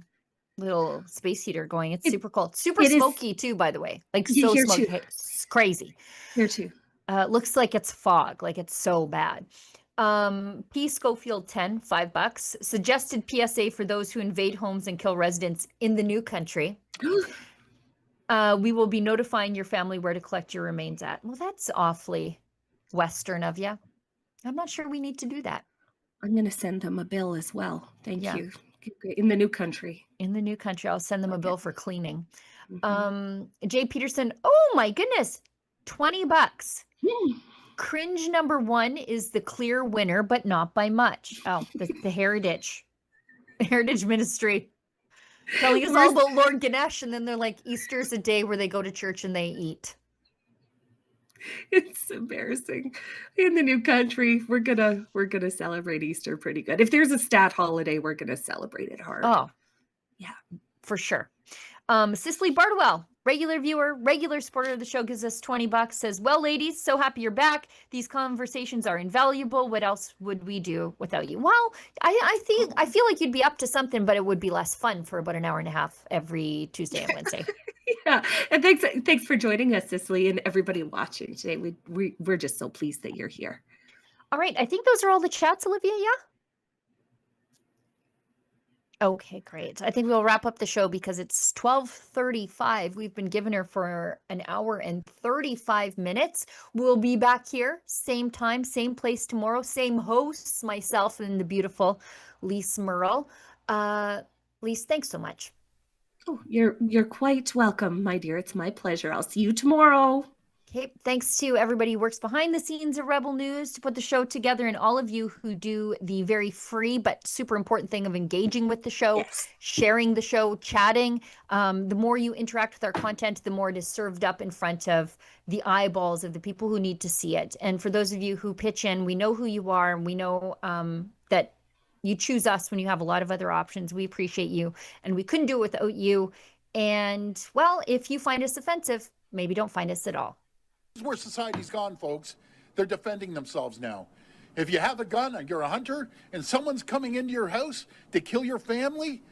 little space heater going. It's super cold. Super it is- smoky too, by the way. Like Yeah, so here smoky. too. It's crazy. Here too. Looks like it's fog. Like it's so bad. P. Schofield 10, $5. Suggested PSA for those who invade homes and kill residents in the new country. We will be notifying your family where to collect your remains at. Well, that's awfully Western of you. I'm not sure we need to do that. I'm going to send them a bill as well. Thank you. In the new country. In the new country, I'll send them a bill for cleaning. Jay Peterson, oh my goodness, $20. Cringe number 1 is the clear winner, but not by much. Oh, the Heritage Ministry. Telling us all about Lord Ganesh, and then they're like, Easter's a day where they go to church and they eat. It's embarrassing. In the new country, we're gonna celebrate Easter pretty good. If there's a stat holiday, we're gonna celebrate it hard. Oh, yeah, for sure. Cicely Bardwell, regular viewer, regular supporter of the show, gives us $20. Says, well, ladies, so happy you're back. These conversations are invaluable. What else would we do without you? Well, I feel like you'd be up to something, but it would be less fun for about an hour and a half every Tuesday and Wednesday. Yeah, and thanks for joining us, Cicely, and everybody watching today. We're just so pleased that you're here. All right, I think those are all the chats, Olivia. Yeah. Okay, great. I think we'll wrap up the show because it's 12:35. We've been giving her for an hour and 35 minutes. We'll be back here, same time, same place tomorrow, same hosts, myself and the beautiful Lise Merle. Lise, thanks so much. Oh, you're quite welcome, my dear. It's my pleasure. I'll see you tomorrow. Okay, thanks to everybody who works behind the scenes at Rebel News to put the show together, and all of you who do the very free but super important thing of engaging with the show, sharing the show, chatting. The more you interact with our content, the more it is served up in front of the eyeballs of the people who need to see it. And for those of you who pitch in, we know who you are, and we know that you choose us when you have a lot of other options. We appreciate you, and we couldn't do it without you. And, well, if you find us offensive, maybe don't find us at all. This is where society's gone, folks. They're defending themselves now. If you have a gun and you're a hunter and someone's coming into your house to kill your family,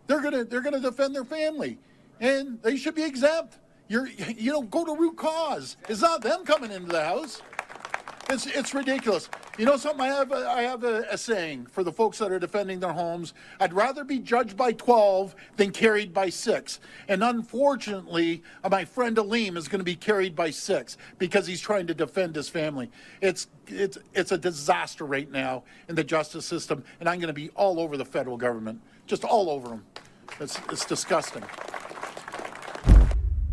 they're gonna defend their family, and they should be exempt. You go to root cause. It's not them coming into the house. It's ridiculous. You know something? I have a saying for the folks that are defending their homes. I'd rather be judged by 12 than carried by 6. And unfortunately, my friend Aleem is going to be carried by 6 because he's trying to defend his family. It's a disaster right now in the justice system, and I'm going to be all over the federal government, just all over them. It's disgusting.